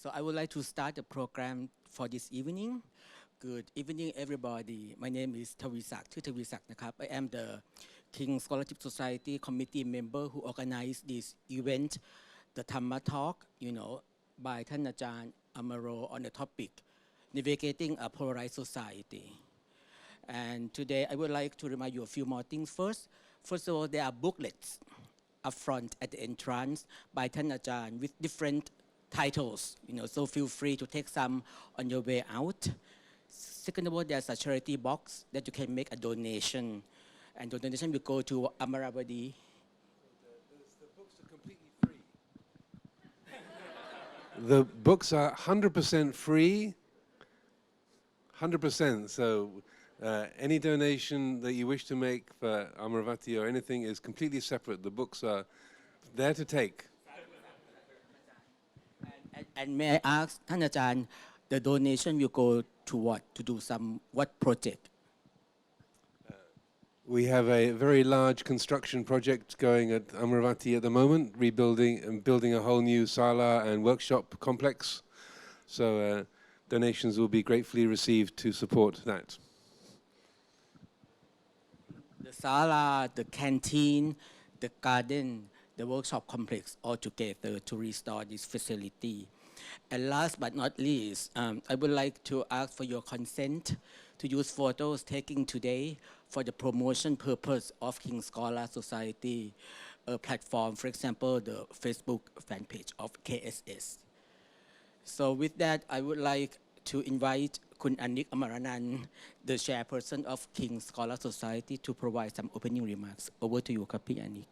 So I would like to start the program for this evening. Good evening, everybody. My name is Tawisak. ชื่อ Tawisak นะครับ I am the King Scholarship Society committee member who organized this event, the dhammatalk, by ท่านอาจารย์ Amaro on the topic navigating a polarized society. And today I would like to remind you a few more things first. First of all, there are booklets up front at the entrance by ท่านอาจารย์ with different titles, so feel free to take some on your way out. Second of all, there's a charity box that you can make a donation, and the donation will go to Amaravati. The books are completely free. The books are 100% free, 100%. So any donation that you wish to make for Amaravati or anything is completely separate. The books are there to take. And may I ask ท่านอาจารย์ the donation will go to what? To do what project? We have a very large construction project going at Amaravati at the moment, rebuilding and building a whole new sala and workshop complex. So donations will be gratefully received to support that. The sala, the canteen, the garden, the workshop complex all together to restore this facility. And last but not least, I would like to ask for your consent to use photos taken today for the promotion purpose of King Scholar Society platform, for example, the Facebook fan page of KSS. So with that, I would like to invite Kun Anik Amaranan, the chairperson of King Scholar Society, to provide some opening remarks. Over to you, Kapi Anik.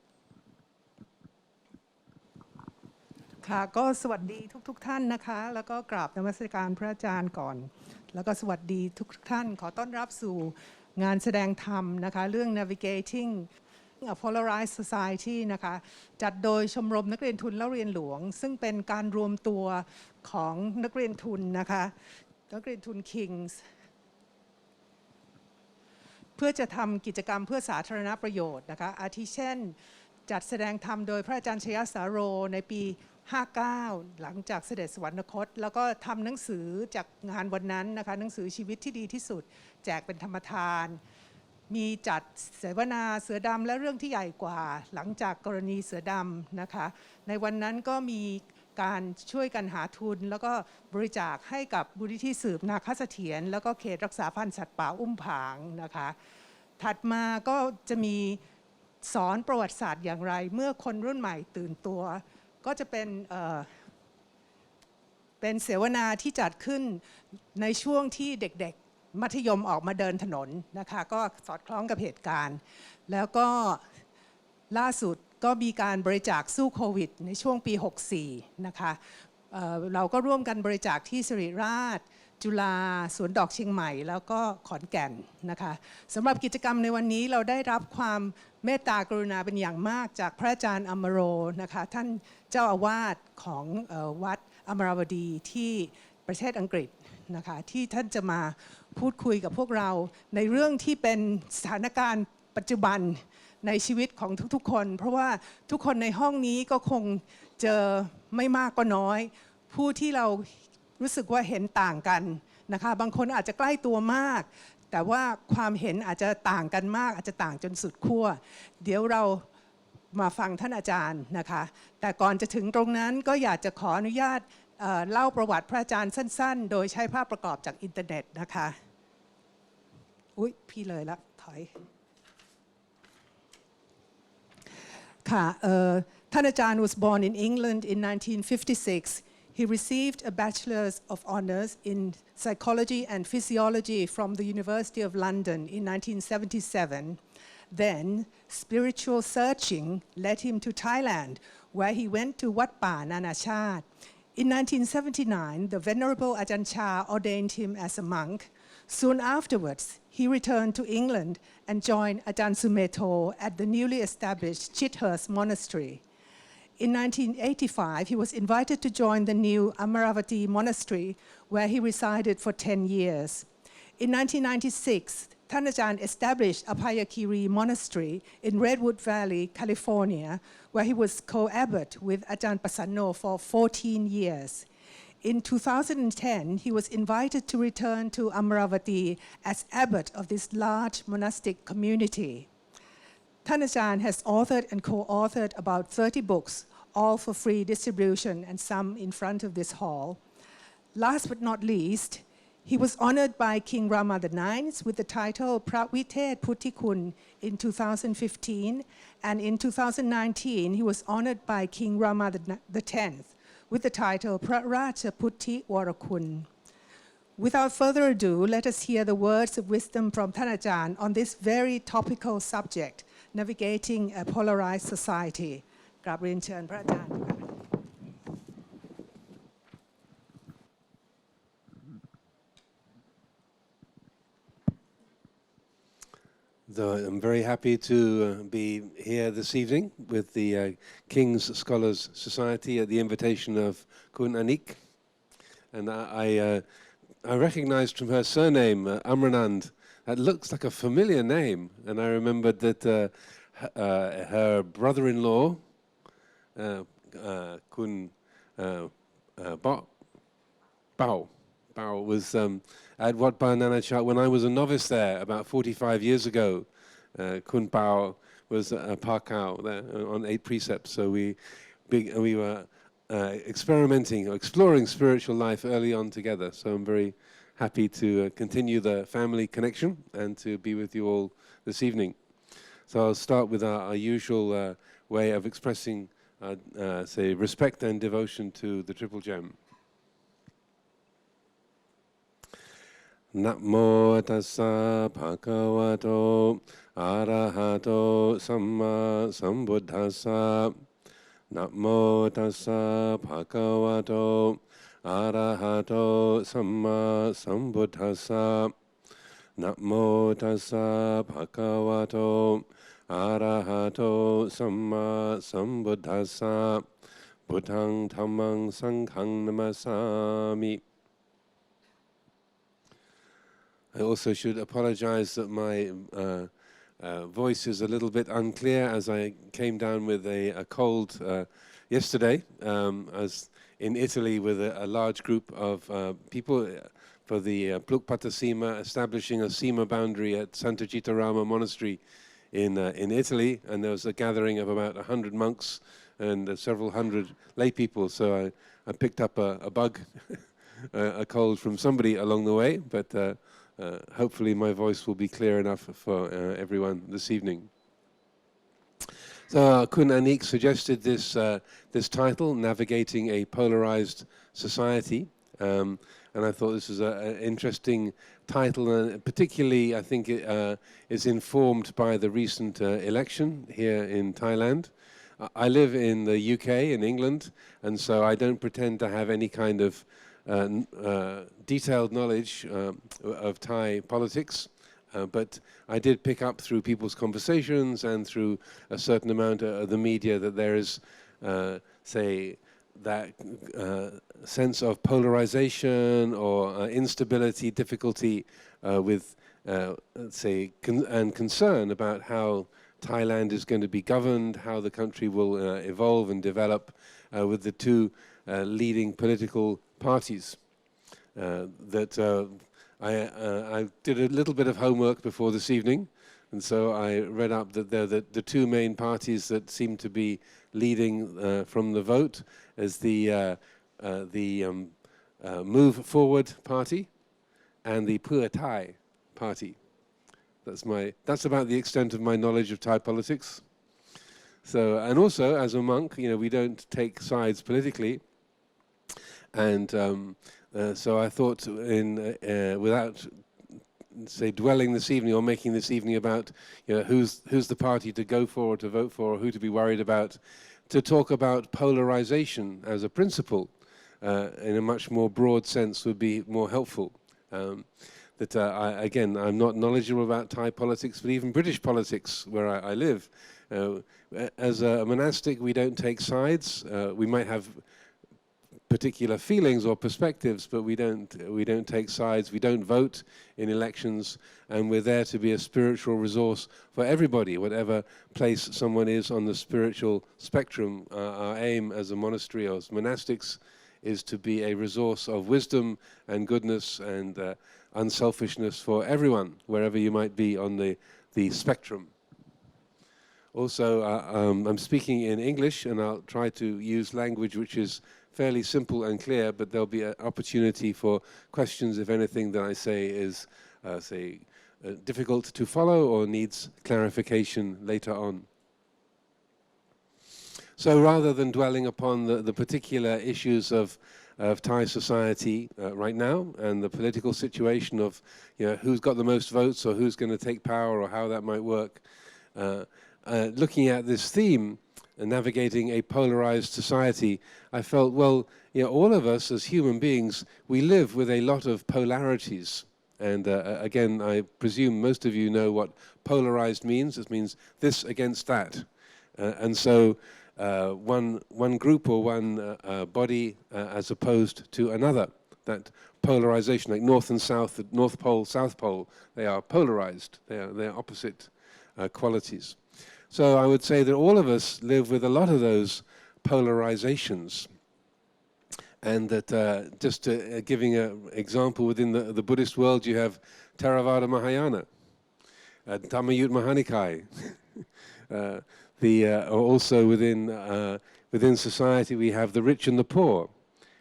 ค่ะก็สวัสดีทุกท่านนะคะแล้วก็กราบนมัสการพระอาจารย์ก่อนแล้วก็สวัสดีทุกท่านขอต้อนรับสู่งานแสดงธรรมนะคะเรื่อง navigating a polarized society นะคะจัดโดยชมรมนักเรียนทุนและเรียนหลวงซึ่งเป็นการรวมตัวของนักเรียนทุนนะคะนักเรียนทุน Kings เพื่อจะทำกิจกรรมเพื่อสาธารณประโยชน์นะคะอาทิเช่นจัดแสดงธรรมโดยพระอาจารย์ชยสาโรในปี59หลังจากเสด็จสวรรคตแล้วก็ทำหนังสือจากงานวันนั้นนะคะหนังสือชีวิตที่ดีที่สุดแจกเป็นธรรมทานมีจัดเสวนาเสือดำและเรื่องที่ใหญ่กว่าหลังจากกรณีเสือดำนะคะในวันนั้นก็มีการช่วยกันหาทุนแล้วก็บริจาคให้กับมูลนิธิสืบนาคเสถียรแล้วก็เขตรักษาพันธุ์สัตว์ป่าอุ้มผางนะคะถัดมาก็จะมีสอนประวัติศาสตร์อย่างไรเมื่อคนรุ่นใหม่ตื่นตัวก็จะเป็นเสวนาที่จัดขึ้นในช่วงที่เด็กๆมัธยมออกมาเดินถนนนะคะก็สอดคล้องกับเหตุการณ์แล้วก็ล่าสุดก็มีการบริจาคสู้โควิดในช่วงปี64นะคะเราก็ร่วมกันบริจาคที่สิริราชจุฬาสวนดอกเชียงใหม่แล้วก็ขอนแก่นนะคะสำหรับกิจกรรมในวันนี้เราได้รับความเมตตากรุณาเป็นอย่างมากจากพระอาจารย์อมโรนะคะท่านเจ้าอาวาสของวัดอมราวดีที่ประเทศอังกฤษนะคะที่ท่านจะมาพูดคุยกับพวกเราในเรื่องที่เป็นสถานการณ์ปัจจุบันในชีวิตของทุกๆคนเพราะว่าทุกคนในห้องนี้ก็คงเจอไม่มากก็น้อยผู้ที่เรารู้สึกว่าเห็นต่างกันนะคะบางคนอาจจะใกล้ตัวมากแต่ว่าความเห็นอาจจะต่างกันมากอาจจะต่างจนสุดขั้วเดี๋ยวเรามาฟังท่านอาจารย์นะคะแต่ก่อนจะถึงตรงนั้นก็อยากจะขออนุญาตเล่าประวัติพระอาจารย์สั้นๆโดยใช้ภาพประกอบจากอินเทอร์เน็ตนะคะอุ๊ยพี่เลยละถอยค่ะท่านอาจารย์ was born in England in 1956. He received a Bachelor's of Honours in Psychology and Physiology from the University of London in 1977. Then, spiritual searching led him to Thailand, where he went to Wat Pa Nanachat. In 1979, the Venerable Ajahn ordained him as a monk. Soon afterwards, he returned to England and joined Ajahn Sumeto at the newly established Chithurst Monastery. In 1985, he was invited to join the new Amaravati Monastery, where he resided for 10 years. In 1996,ท่านอาจารย์ established Abhayagiri Monastery in Redwood Valley, California, where he was co-abbot with Ajahn Pasanno for 14 years. In 2010, he was invited to return to Amaravati as abbot of this large monastic community.ท่านอาจารย์ has authored and co-authored about 30 books, all for free distribution and some in front of this hall. Last but not least, he was honored by King Rama IX with the title Pravithet Puttikun in 2015, and in 2019 he was honored by King Rama X with the title Pra Racha Putti Warakun. Without further ado, let us hear the words of wisdom fromท่านอาจารย์ on this very topical subject, navigating a polarized society. กราบเรียนเชิญพระอาจารย์ So I'm very happy to be here this evening with the King's Scholars Society at the invitation of Kun Anik. And I recognized from her surname, Amranand, that looks like a familiar name. And I remembered that her brother-in-law, Kun Bao was at Wat Nanachat when I was a novice there about 45 years ago. Kun Bao was a Pakao there on 8 precepts. So we were experimenting or exploring spiritual life early on together. So I'm very happy to continue the family connection and to be with you all this evening. So I'll start with our usual way of expressing say respect and devotion to the Triple Gem. Namo tassa bhagavato arahato samma sambuddhassa. Namo tassa bhagavato arahato samma sambuddhassa. Namo tassa bhagavato arahato samma sambuddhassa. Buddhang dhammang sanghang namasami. I also should apologize that my voice is a little bit unclear as I came down with a cold yesterday. I was in Italy with a large group of people for the Plukpata Sima, establishing a Sima boundary at Santa Citarama Monastery in Italy, and there was a gathering of about 100 monks and several hundred lay people, so I picked up a bug, a cold from somebody along the way, but hopefully my voice will be clear enough for everyone this evening. So Kun Anik suggested this title, Navigating a Polarized Society, and I thought this is an interesting title, and particularly I think it is informed by the recent election here in Thailand. I live in the UK, in England, and so I don't pretend to have any kind of detailed knowledge of Thai politics, but I did pick up through people's conversations and through a certain amount of the media that there is, say, that sense of polarization or instability, difficulty with, say, and concern about how Thailand is going to be governed, how the country will evolve and develop with the two leading political parties. I did a little bit of homework before this evening, and so I read up that the two main parties that seem to be leading from the vote is the Move Forward Party and the Pheu Thai Party. That's about the extent of my knowledge of Thai politics. So, and also as a monk, we don't take sides politically. And so I thought, without say dwelling this evening or making this evening about who's the party to go for or to vote for, or who to be worried about, to talk about polarization as a principle in a much more broad sense would be more helpful. Again, I'm not knowledgeable about Thai politics, but even British politics, where I live. As a monastic, we don't take sides. We might have particular feelings or perspectives, but we don't take sides. We don't vote in elections, and we're there to be a spiritual resource for everybody, whatever place someone is on the spiritual spectrum. Our aim as a monastery or as monastics is to be a resource of wisdom and goodness and unselfishness for everyone, wherever you might be on the spectrum. Also, I'm speaking in English, and I'll try to use language which is fairly simple and clear, but there'll be an opportunity for questions if anything that I say is, difficult to follow or needs clarification later on. So rather than dwelling upon the particular issues of Thai society right now and the political situation of who's got the most votes or who's going to take power or how that might work, looking at this theme, navigating a polarized society, I felt, well, all of us as human beings, we live with a lot of polarities. And again, I presume most of you know what polarized means. It means this against that. And so one group or one body as opposed to another. That polarization, like North and South, the North Pole, South Pole, they are polarized. They're opposite qualities. So I would say that all of us live with a lot of those polarizations. And that just giving an example, within the Buddhist world, you have Theravada Mahayana, Dhamma also within society, we have the rich and the poor.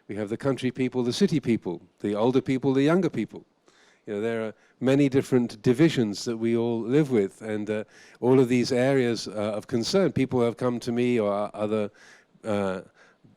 We have the country people, the city people, the older people, the younger people. There are many different divisions that we all live with, and all of these areas of concern. People have come to me or other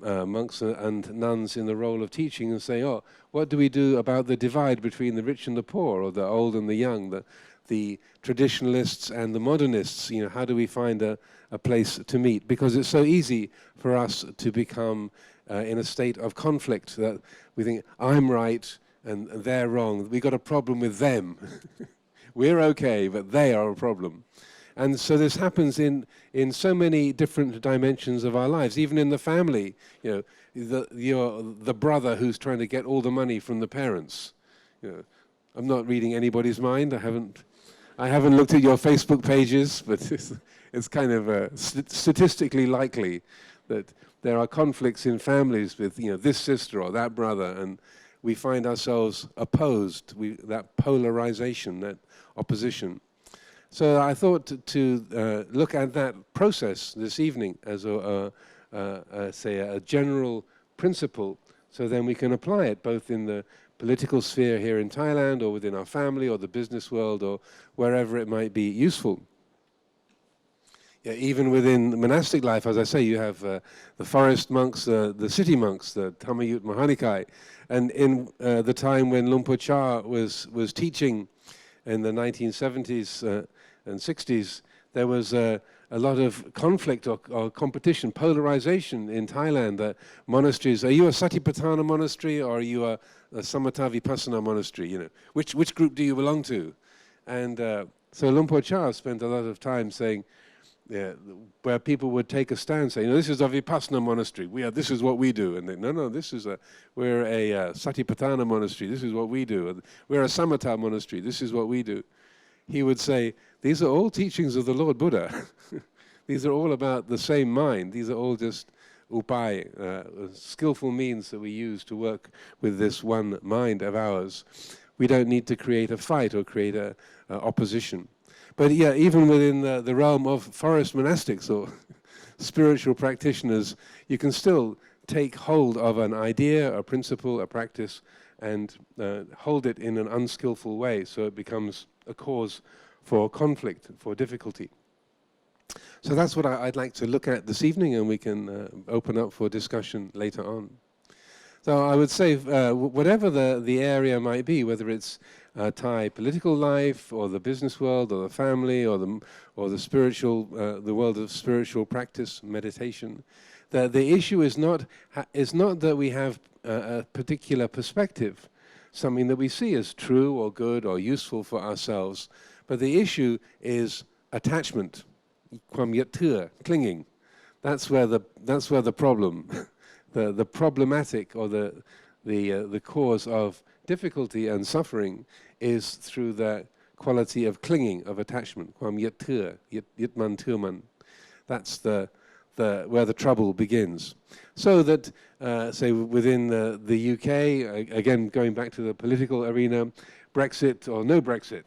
monks and nuns in the role of teaching and say, oh, what do we do about the divide between the rich and the poor, or the old and the young, the traditionalists and the modernists? How do we find a place to meet? Because it's so easy for us to become in a state of conflict, that we think, I'm right and they're wrong. We've got a problem with them. We're okay, but they are a problem. And so this happens in so many different dimensions of our lives, even in the family. The brother who's trying to get all the money from the parents. I'm not reading anybody's mind. I haven't looked at your Facebook pages, but it's kind of statistically likely that there are conflicts in families with this sister or that brother, and we find ourselves opposed. That polarization, that opposition. So I thought to look at that process this evening as a general principle, so then we can apply it both in the political sphere here in Thailand, or within our family, or the business world, or wherever it might be useful. Even within monastic life, as I say, you have the forest monks, the city monks, the Thammayut Mahanikai. And in the time when Luang Por Chah was teaching in the 1970s and 60s, there was a lot of conflict or competition, polarization in Thailand. Monasteries, are you a Satipatthana monastery or are you a Samatha Vipassana monastery? Which group do you belong to? And so Luang Por Chah spent a lot of time saying, where people would take a stand, saying, this is a Vipassana monastery. This is what we do. And they, no, we're a Satipatthana monastery. This is what we do. And we're a Samatha monastery. This is what we do. He would say, these are all teachings of the Lord Buddha. These are all about the same mind. These are all just upai, skillful means that we use to work with this one mind of ours. We don't need to create a fight or create a opposition. But yeah, even within the realm of forest monastics or spiritual practitioners, you can still take hold of an idea, a principle, a practice, and hold it in an unskillful way, so it becomes a cause for conflict, for difficulty. So that's what I'd like to look at this evening, and we can open up for discussion later on. So I would say, whatever the area might be, whether it's Thai political life, or the business world, or the family, or the spiritual, the world of spiritual practice, meditation, the issue is not that we have a particular perspective, something that we see as true or good or useful for ourselves, but the issue is attachment, ความยึดถือ clinging. That's where the problem, the problematic, or the cause of difficulty and suffering is through the quality of clinging, of attachment. ความยึดถือ ยึดมั่นถือมั่น. That's the where the trouble begins. So that, say, within the UK, again, going back to the political arena, Brexit or no Brexit,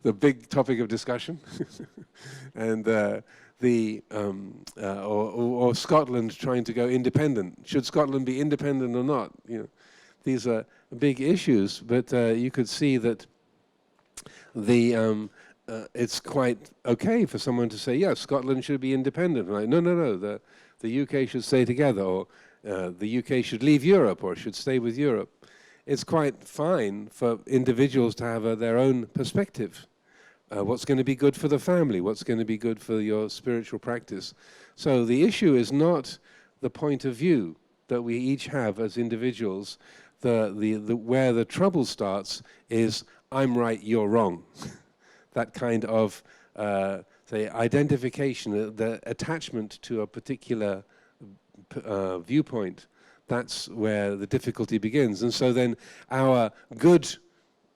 the big topic of discussion, and or Scotland trying to go independent. Should Scotland be independent or not? You know, these are big issues, but you could see that it's quite okay for someone to say, yes, Scotland should be independent. Like, no, the UK should stay together, or the UK should leave Europe, or should stay with Europe. It's quite fine for individuals to have their own perspective. What's going to be good for the family? What's going to be good for your spiritual practice? So the issue is not the point of view that we each have as individuals. Where the trouble starts is, I'm right, you're wrong. That kind of, say, identification, the attachment to a particular viewpoint, that's where the difficulty begins. And so then our good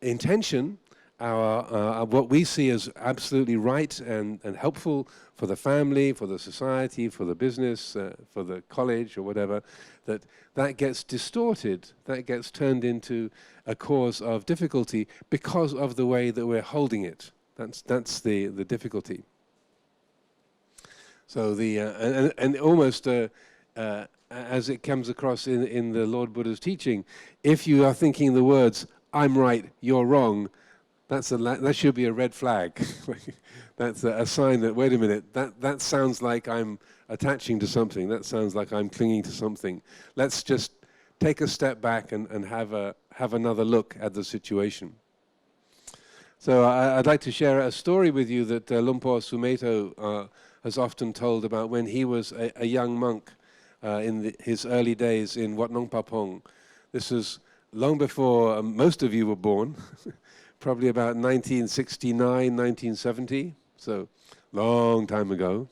intention, what we see as absolutely right and helpful for the family, for the society, for the business, for the college or whatever, that gets distorted, that gets turned into a cause of difficulty because of the way that we're holding it. That's the difficulty. So and almost as it comes across in the Lord Buddha's teaching, if you are thinking the words, I'm right, you're wrong, that should be a red flag. That's a sign that, wait a minute, that sounds like I'm attaching to something. That sounds like I'm clinging to something. Let's just take a step back and have another look at the situation. So I'd like to share a story with you that Lumpur Sumeto has often told about when he was a young monk in his early days in Wat Nong Papong. This was long before most of you were born. Probably about 1969, 1970, so long time ago,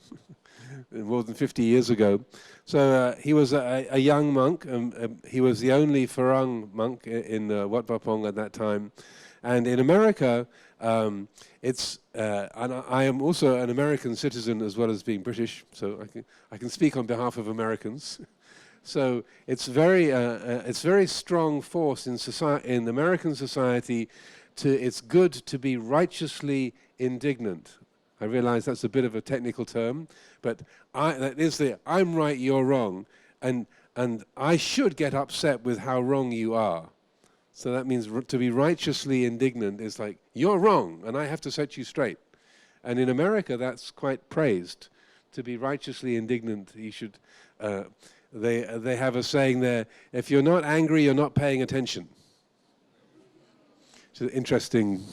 more than 50 years ago. So he was a young monk. He was the only Farang monk in Wat Papong at that time. And in America, and I am also an American citizen as well as being British, so I can speak on behalf of Americans. So it's very strong force in American society. It's good to be righteously indignant. I realize that's a bit of a technical term, but that is I'm right, you're wrong, and I should get upset with how wrong you are. So that means to be righteously indignant is like, you're wrong, and I have to set you straight. And in America, that's quite praised. To be righteously indignant, you should. They have a saying there: if you're not angry, you're not paying attention. It's an interesting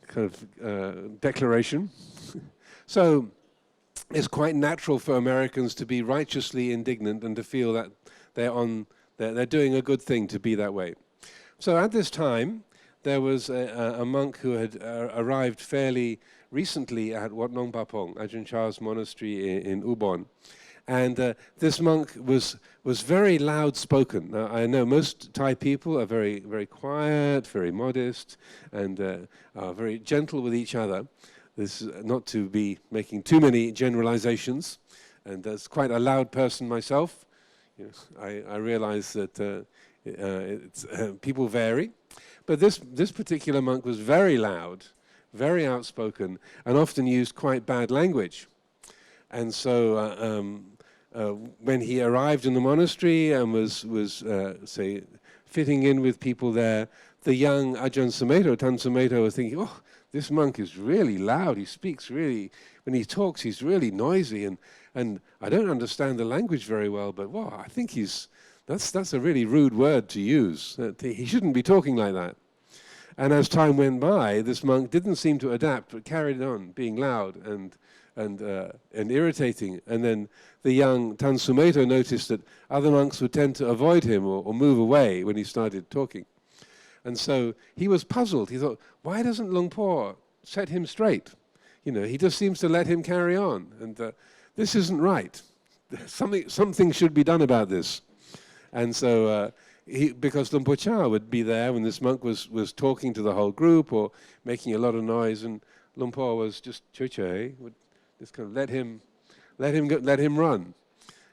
kind of declaration. So it's quite natural for Americans to be righteously indignant and to feel that they're doing a good thing to be that way. So at this time, there was a monk who had arrived fairly recently at Wat Nong Papong, Ajahn Chah's monastery in Ubon. And this monk was very loud-spoken. Now, I know most Thai people are very, very quiet, very modest, and are very gentle with each other. This is not to be making too many generalizations. And as quite a loud person myself, you know, I realize that people vary. But this particular monk was very loud, very outspoken, and often used quite bad language. And so when he arrived in the monastery and was say, fitting in with people there, the young Ajahn Sumeto, Tan Sumeto, was thinking, oh, this monk is really loud. He speaks really, when he talks, he's really noisy, and I don't understand the language very well, but wow, I think that's a really rude word to use. He shouldn't be talking like that. And as time went by, this monk didn't seem to adapt, but carried on being loud and irritating. And then the young Tan Sumeto noticed that other monks would tend to avoid him or move away when he started talking. And so he was puzzled. He thought, why doesn't Lumpur set him straight? You know, he just seems to let him carry on. And this isn't right. Something should be done about this. And so because Lumpur Cha would be there when this monk was talking to the whole group or making a lot of noise, and Lumpur was just would just kind of let him let him run.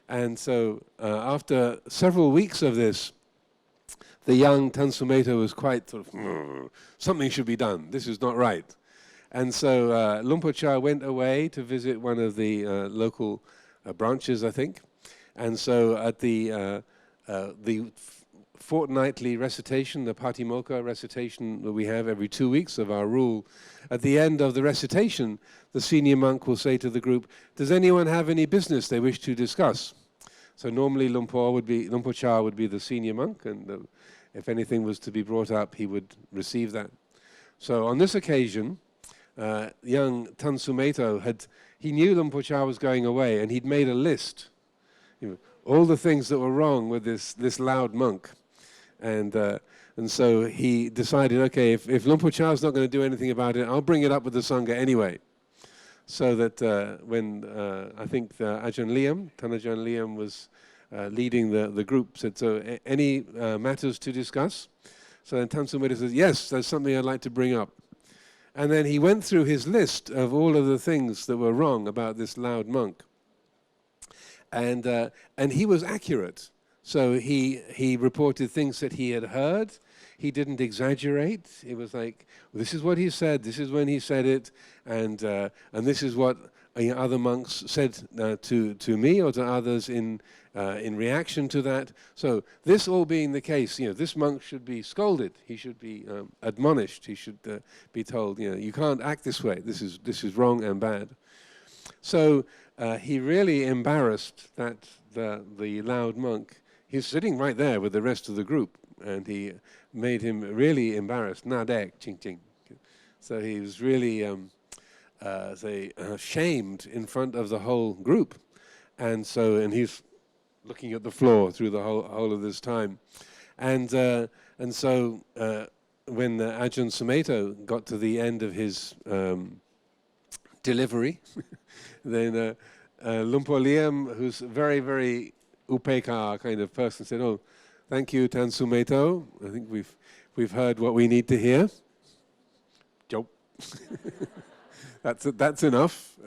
And so after several weeks of this, the young Tansumeto was quite sort of, something should be done. This is not right. And so Lumpocha went away to visit one of the local branches, I think. And so at the fortnightly recitation, the Patimokkha recitation that we have every 2 weeks of our rule, at the end of the recitation, the senior monk will say to the group, does anyone have any business they wish to discuss? So normally Lumpocha would be the senior monk, and if anything was to be brought up, he would receive that. So on this occasion, young Tansumeto he knew Lumpocha was going away, and he'd made a list, all the things that were wrong with this loud monk. And so he decided, okay, if Lumpocha is not going to do anything about it, I'll bring it up with the Sangha anyway. So that when I think Ajahn Liam was leading the group, said, so any matters to discuss? So then Tansumeto says, yes, there's something I'd like to bring up. And then he went through his list of all of the things that were wrong about this loud monk. And he was accurate. So he reported things that he had heard. He didn't exaggerate. It was like, well, this is what he said, this is when he said it, and this is what other monks said to me or to others in reaction to that. So this all being the case, this monk should be scolded. He should be admonished. He should be told, you can't act this way. This is wrong and bad. So he really embarrassed the loud monk. He's sitting right there with the rest of the group, and he made him really embarrassed. Nadek, ching ching. So he was really shamed in front of the whole group, and he's looking at the floor through the whole of this time, and so when Ajahn Sumedho got to the end of his delivery, then Lumpo Liam, who's very, very upeka kind of person, said, "Oh, thank you, Tansumedho. I think we've heard what we need to hear." Joke. That's enough.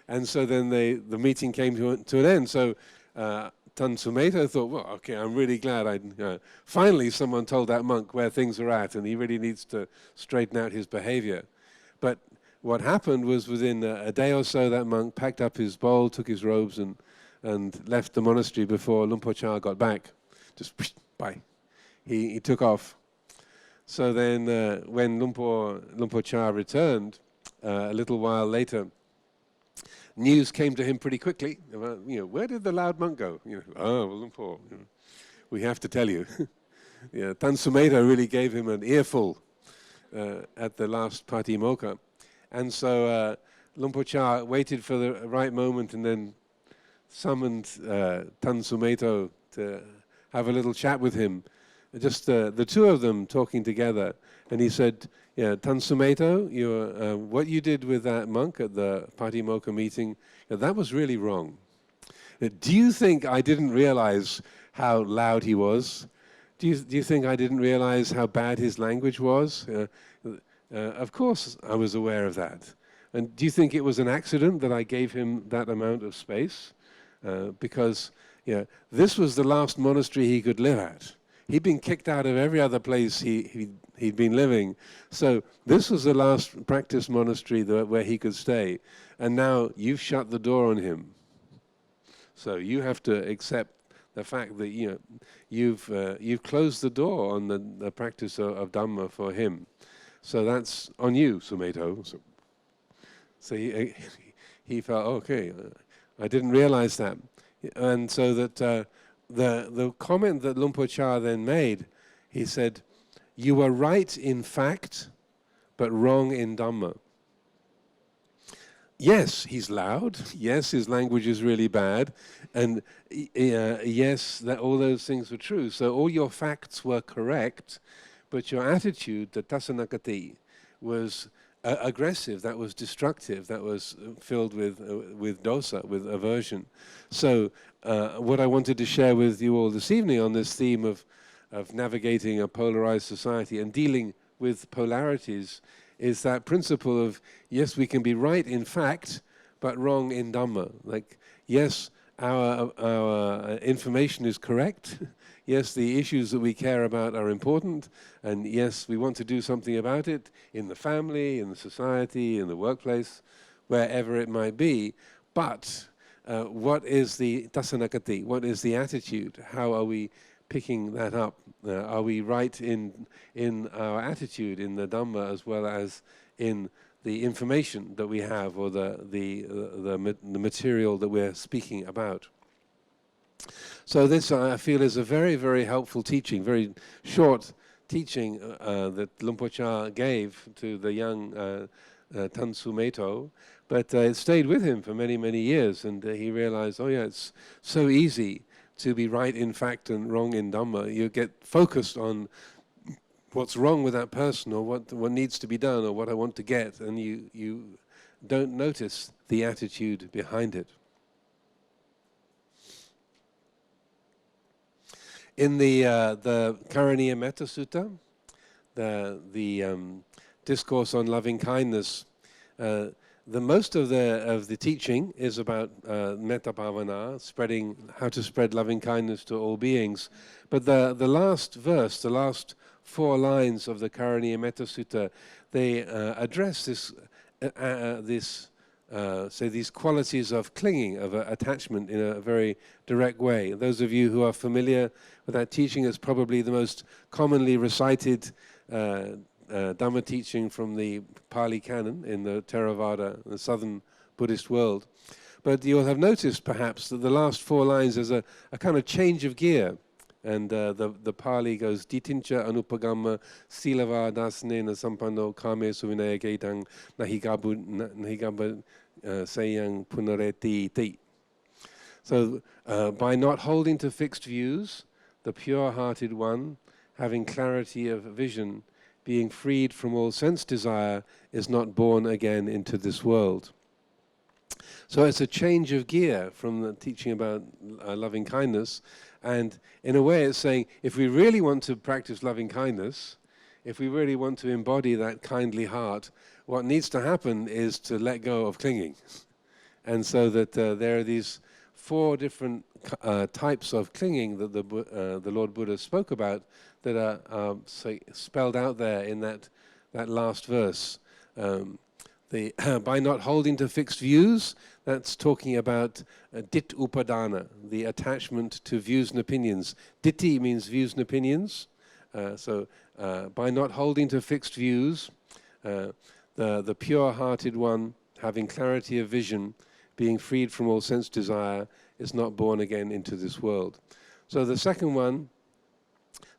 And so then the meeting came to an end. So Tansumedho thought, well, okay, I'm really glad finally someone told that monk where things are at, and he really needs to straighten out his behavior. But what happened was within a day or so, that monk packed up his bowl, took his robes, and left the monastery before Lumpocha got back. Just bye. He took off. So then when Lumpocha returned a little while later, news came to him pretty quickly about, where did the loud monk go? Oh, well, Lumpo, we have to tell you. Tansumedho really gave him an earful at the last Patimokkha. And so Lumpocha waited for the right moment and then summoned Tansumedho to have a little chat with him. Just the two of them talking together. And he said, Tansumedho, what you did with that monk at the Patimokkha meeting, that was really wrong. Do you think I didn't realize how loud he was? Do you think I didn't realize how bad his language was? Of course I was aware of that. And do you think it was an accident that I gave him that amount of space? Because this was the last monastery he could live at. He'd been kicked out of every other place he'd been living. So this was the last practice monastery where he could stay. And now you've shut the door on him. So you have to accept the fact that you've closed the door on the practice of Dhamma for him. So that's on you, Sumedho. So he felt, okay, I didn't realize that. And so that the comment that Lumpocha then made, he said, you were right in fact, but wrong in Dhamma. Yes, he's loud. Yes, his language is really bad. And yes, all those things were true. So all your facts were correct, but your attitude, the tasanakati, was aggressive, that was destructive, that was filled with dosa, with aversion. So what I wanted to share with you all this evening on this theme of navigating a polarized society and dealing with polarities is that principle of, yes, we can be right in fact, but wrong in Dhamma. Like, yes, our information is correct. Yes, the issues that we care about are important, and yes, we want to do something about it in the family, in the society, in the workplace, wherever it might be. But what is the tasanakati? What is the attitude? How are we picking that up? Are we right in our attitude in the Dhamma as well as in the information that we have, or the material that we're speaking about? So this, I feel, is a very, very helpful teaching, very short teaching that Lumpocha gave to the young Tansu Meto, but it stayed with him for many, many years, and he realized, oh yeah, it's so easy to be right in fact and wrong in Dhamma. You get focused on what's wrong with that person, or what needs to be done, or what I want to get, and you don't notice the attitude behind it. In the Karaniya Metta Sutta, the discourse on loving kindness, the most of the teaching is about metta bhavana, spreading how to spread loving kindness to all beings. But the last verse, the last 4 lines of the Karaniya Metta Sutta, they address these qualities of clinging, of attachment, in a very direct way. Those of you who are familiar with that teaching, it's probably the most commonly recited Dhamma teaching from the Pali Canon in the Theravada, the southern Buddhist world. But you'll have noticed perhaps that the last 4 lines is a kind of change of gear. And the Pali goes, Ditincha anupagamma silava dasnena sampanno kame suvinaya gaitang nahigabba sayang punareti ti. So by not holding to fixed views, the pure-hearted one, having clarity of vision, being freed from all sense desire, is not born again into this world. So it's a change of gear from the teaching about loving kindness, and in a way it's saying, if we really want to practice loving kindness, if we really want to embody that kindly heart, what needs to happen is to let go of clinging. And so that there are these 4 different types of clinging that the Lord Buddha spoke about, that are spelled out there in that last verse. By not holding to fixed views, that's talking about dit upadana, the attachment to views and opinions. Ditti means views and opinions. So by not holding to fixed views, the pure-hearted one, having clarity of vision, being freed from all sense desire, is not born again into this world. So the second one,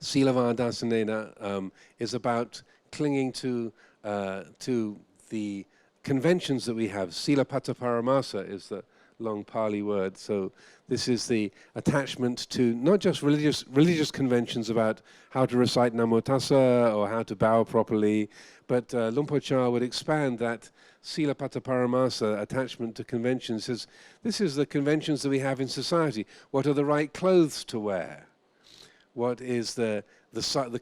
Silavadasanena, is about clinging to the conventions that we have. Silapata paramasa is the long Pali word. So this is the attachment to not just religious conventions about how to recite Namo Tassa or how to bow properly, but Lumpocha would expand that Silapata paramasa, attachment to conventions, says this is the conventions that we have in society. What are the right clothes to wear? What is the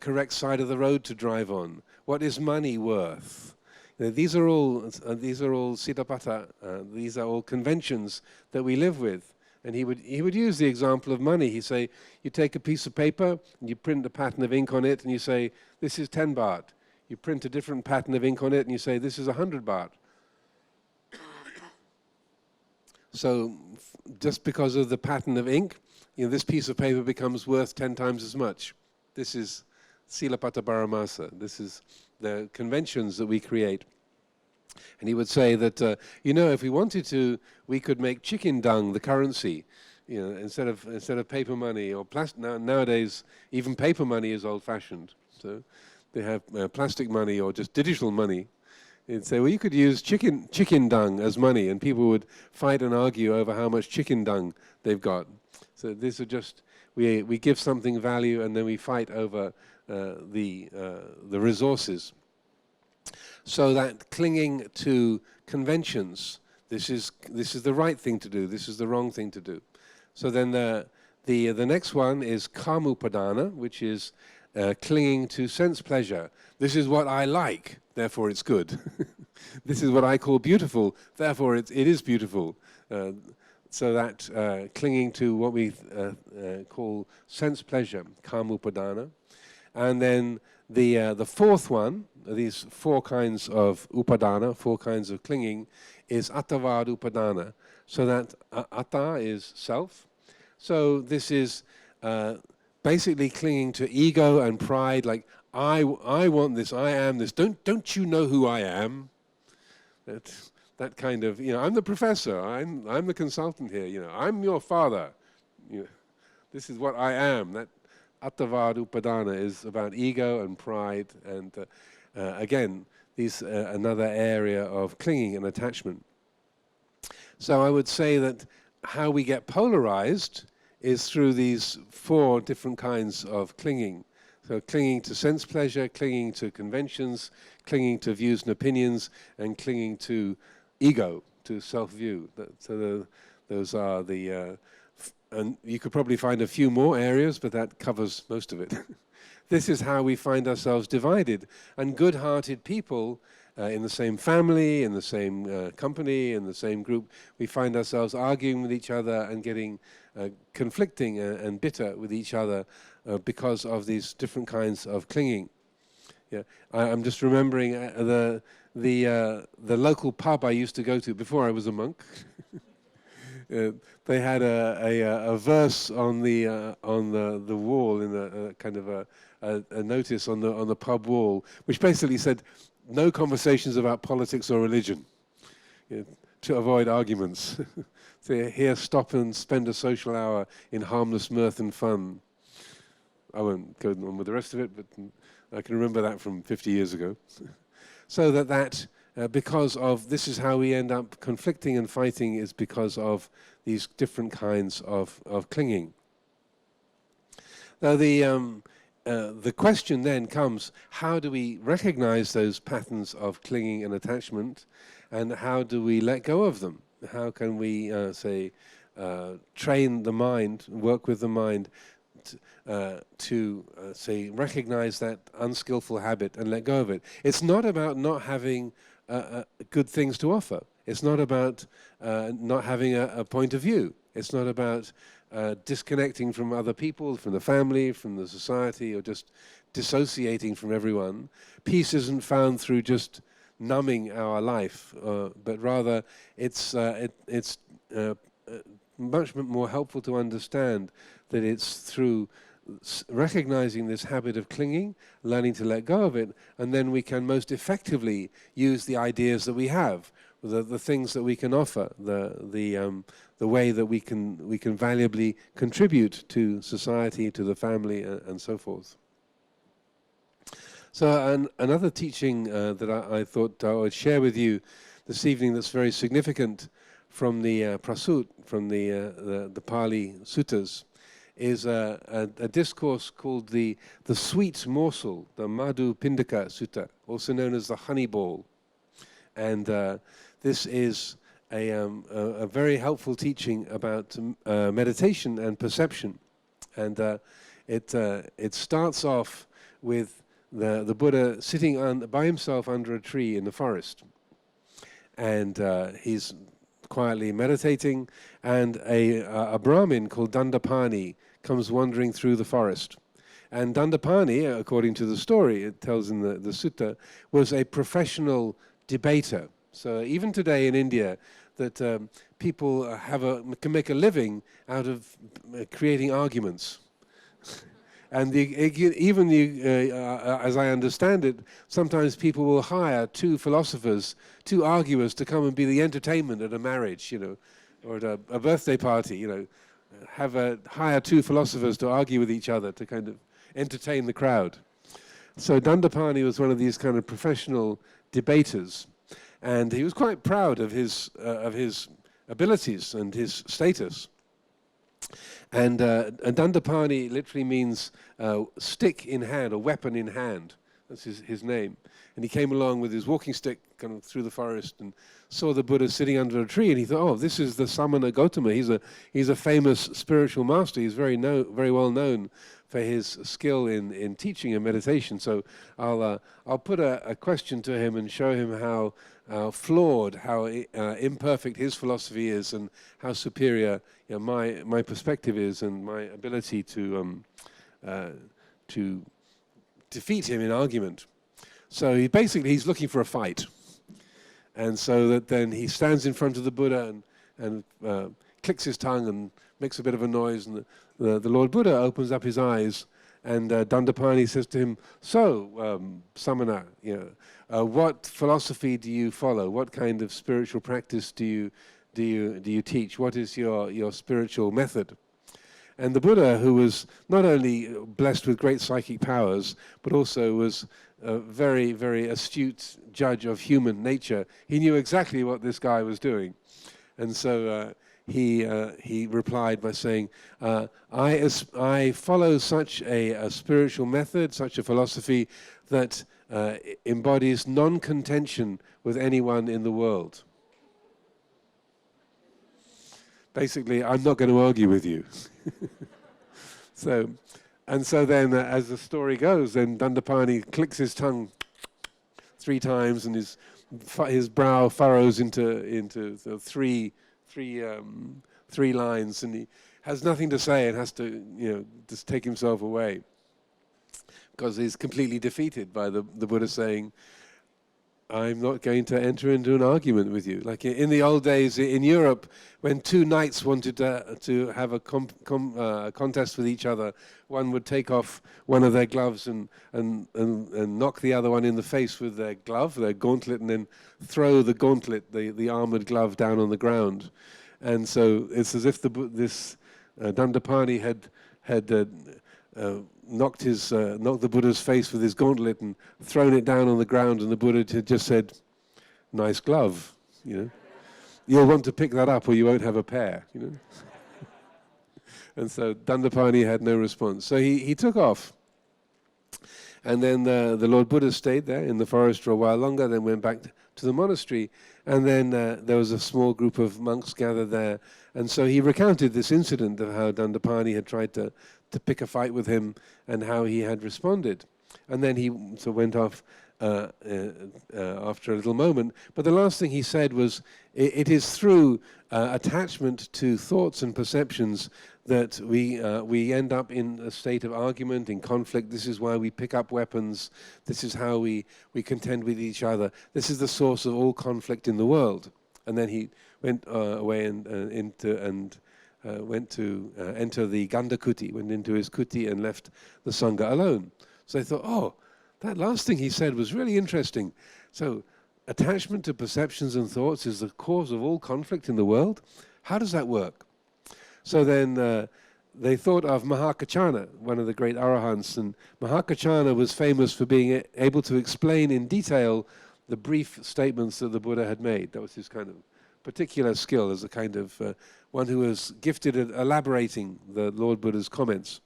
correct side of the road to drive on? What is money worth? These are all Siddhapata, these are all conventions that we live with. And he would use the example of money. He'd say, you take a piece of paper and you print a pattern of ink on it and you say, this is 10 baht. You print a different pattern of ink on it and you say, this is 100 baht. So just because of the pattern of ink, this piece of paper becomes worth 10 times as much. This is Silapata Paramasa. This is the conventions that we create. And he would say that, if we wanted to, we could make chicken dung the currency, instead of paper money or plastic. Nowadays, even paper money is old-fashioned. So they have plastic money or just digital money. They'd say, well, you could use chicken dung as money, and people would fight and argue over how much chicken dung they've got. So these are just, we give something value and then we fight over the resources. So that clinging to conventions, this is the right thing to do, this is the wrong thing to do. So then the next one is kamupadana, which is clinging to sense pleasure. This is what I like, therefore it's good. This is what I call beautiful, therefore it is beautiful. So that clinging to what we call sense pleasure, kamupadana. And then the fourth one, these four kinds of upadana, four kinds of clinging, is attavad upadana. So that atta is self. So this is basically clinging to ego and pride, like I want this, I am this. Don't you know who I am? That kind of, I'm the professor, I'm the consultant here, I'm your father. This is what I am. That attavad upadana is about ego and pride, and again, these another area of clinging and attachment. So I would say that how we get polarized is through these four different kinds of clinging. So clinging to sense pleasure, clinging to conventions, clinging to views and opinions, and clinging to ego, to self-view. So those are the, and you could probably find a few more areas, but that covers most of it. This is how we find ourselves divided. And good-hearted people in the same family, in the same company, in the same group, we find ourselves arguing with each other and getting conflicting and bitter with each other because of these different kinds of clinging. Yeah, I'm just remembering the local pub I used to go to before I was a monk. They had a verse on the wall in a kind of a notice on the pub wall, which basically said, "No conversations about politics or religion, to avoid arguments." So here, stop and spend a social hour in harmless mirth and fun. I won't go on with the rest of it, but I can remember that from 50 years ago. So that because of, this is how we end up conflicting and fighting, is because of these different kinds of clinging. Now the question then comes, how do we recognize those patterns of clinging and attachment, and how do we let go of them? How can we, train the mind, work with the mind to recognize that unskillful habit and let go of it? It's not about not having good things to offer. It's not about not having a point of view. It's not about disconnecting from other people, from the family, from the society, or just dissociating from everyone. Peace isn't found through just numbing our life, but rather it's much more helpful to understand that it's through recognizing this habit of clinging, learning to let go of it, and then we can most effectively use the ideas that we have, the things that we can offer, the way that we can valuably contribute to society, to the family, and so forth. So another teaching that I thought I would share with you this evening that's very significant from the Prasut, from the Pali Suttas, is a discourse called the sweet morsel, the Madhu Pindaka Sutta, also known as the honey ball. And this is a very helpful teaching about meditation and perception. And it starts off with the Buddha sitting by himself under a tree in the forest. And he's quietly meditating, and a Brahmin called Dandapani comes wandering through the forest. And Dandapani, according to the story, it tells in the sutta, was a professional debater. So even today in India, that people can make a living out of creating arguments. And as I understand it, sometimes people will hire two philosophers, two arguers, to come and be the entertainment at a marriage, or at a birthday party, hire two philosophers to argue with each other to kind of entertain the crowd. So Dandapani was one of these kind of professional debaters, and he was quite proud of his abilities and his status. And Dandapani literally means stick in hand, or weapon in hand. That's his name. And he came along with his walking stick kind of through the forest and saw the Buddha sitting under a tree, and he thought, oh, this is the Samana Gautama. He's a famous spiritual master. He's very well known his skill in teaching and meditation. So I'll put a question to him and show him how flawed, how imperfect his philosophy is, and how superior my perspective is, and my ability to defeat him in argument. So he's looking for a fight, and so that then he stands in front of the Buddha and clicks his tongue and makes a bit of a noise, and the Lord Buddha opens up his eyes, and Dandapani says to him, "So, Samana, what philosophy do you follow? What kind of spiritual practice do you teach? What is your spiritual method?" And the Buddha, who was not only blessed with great psychic powers, but also was a very, very astute judge of human nature, he knew exactly what this guy was doing. And so he replied by saying, I follow such a spiritual method, such a philosophy that embodies non-contention with anyone in the world. Basically, I'm not going to argue with you. So then, as the story goes, then Dandapani clicks his tongue 3 times, and his brow furrows into three lines, and he has nothing to say and has to just take himself away, because he's completely defeated by the Buddha saying, "I'm not going to enter into an argument with you." Like in the old days in Europe, when 2 knights wanted to have a contest with each other, one would take off one of their gloves and knock the other one in the face with their glove, their gauntlet, and then throw the gauntlet, the armored glove, down on the ground. And so it's as if this Dandapani had knocked the Buddha's face with his gauntlet and thrown it down on the ground, and the Buddha had just said, "Nice glove, You'll want to pick that up or you won't have a pair, And so Dandapani had no response. So he took off. And then the Lord Buddha stayed there in the forest for a while longer, then went back to the monastery. And then there was a small group of monks gathered there. And so he recounted this incident of how Dandapani had tried to pick a fight with him and how he had responded. And then he went off after a little moment. But the last thing he said was, it is through attachment to thoughts and perceptions that we end up in a state of argument, in conflict. This is why we pick up weapons. This is how we contend with each other. This is the source of all conflict in the world. And then he went away and went to enter the Ganda Kuti, went into his kuti and left the Sangha alone. So I thought, oh, that last thing he said was really interesting. So attachment to perceptions and thoughts is the cause of all conflict in the world. How does that work? So then they thought of Mahakachana, one of the great arahants, and Mahakachana was famous for being able to explain in detail the brief statements that the Buddha had made. That was his kind of particular skill, as a kind of one who was gifted at elaborating the Lord Buddha's comments.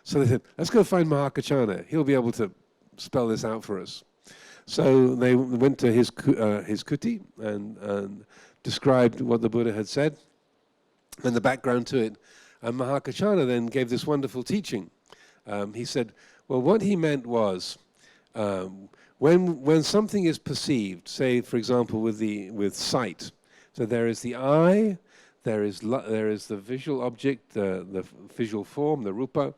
So they said, let's go find Mahakachana. He'll be able to spell this out for us. So they went to his kuti and described what the Buddha had said and the background to it. And Mahakachana then gave this wonderful teaching. He said, well, what he meant was, when something is perceived, say, for example, with sight, so there is the eye, there is the visual object, the visual form, the rupa,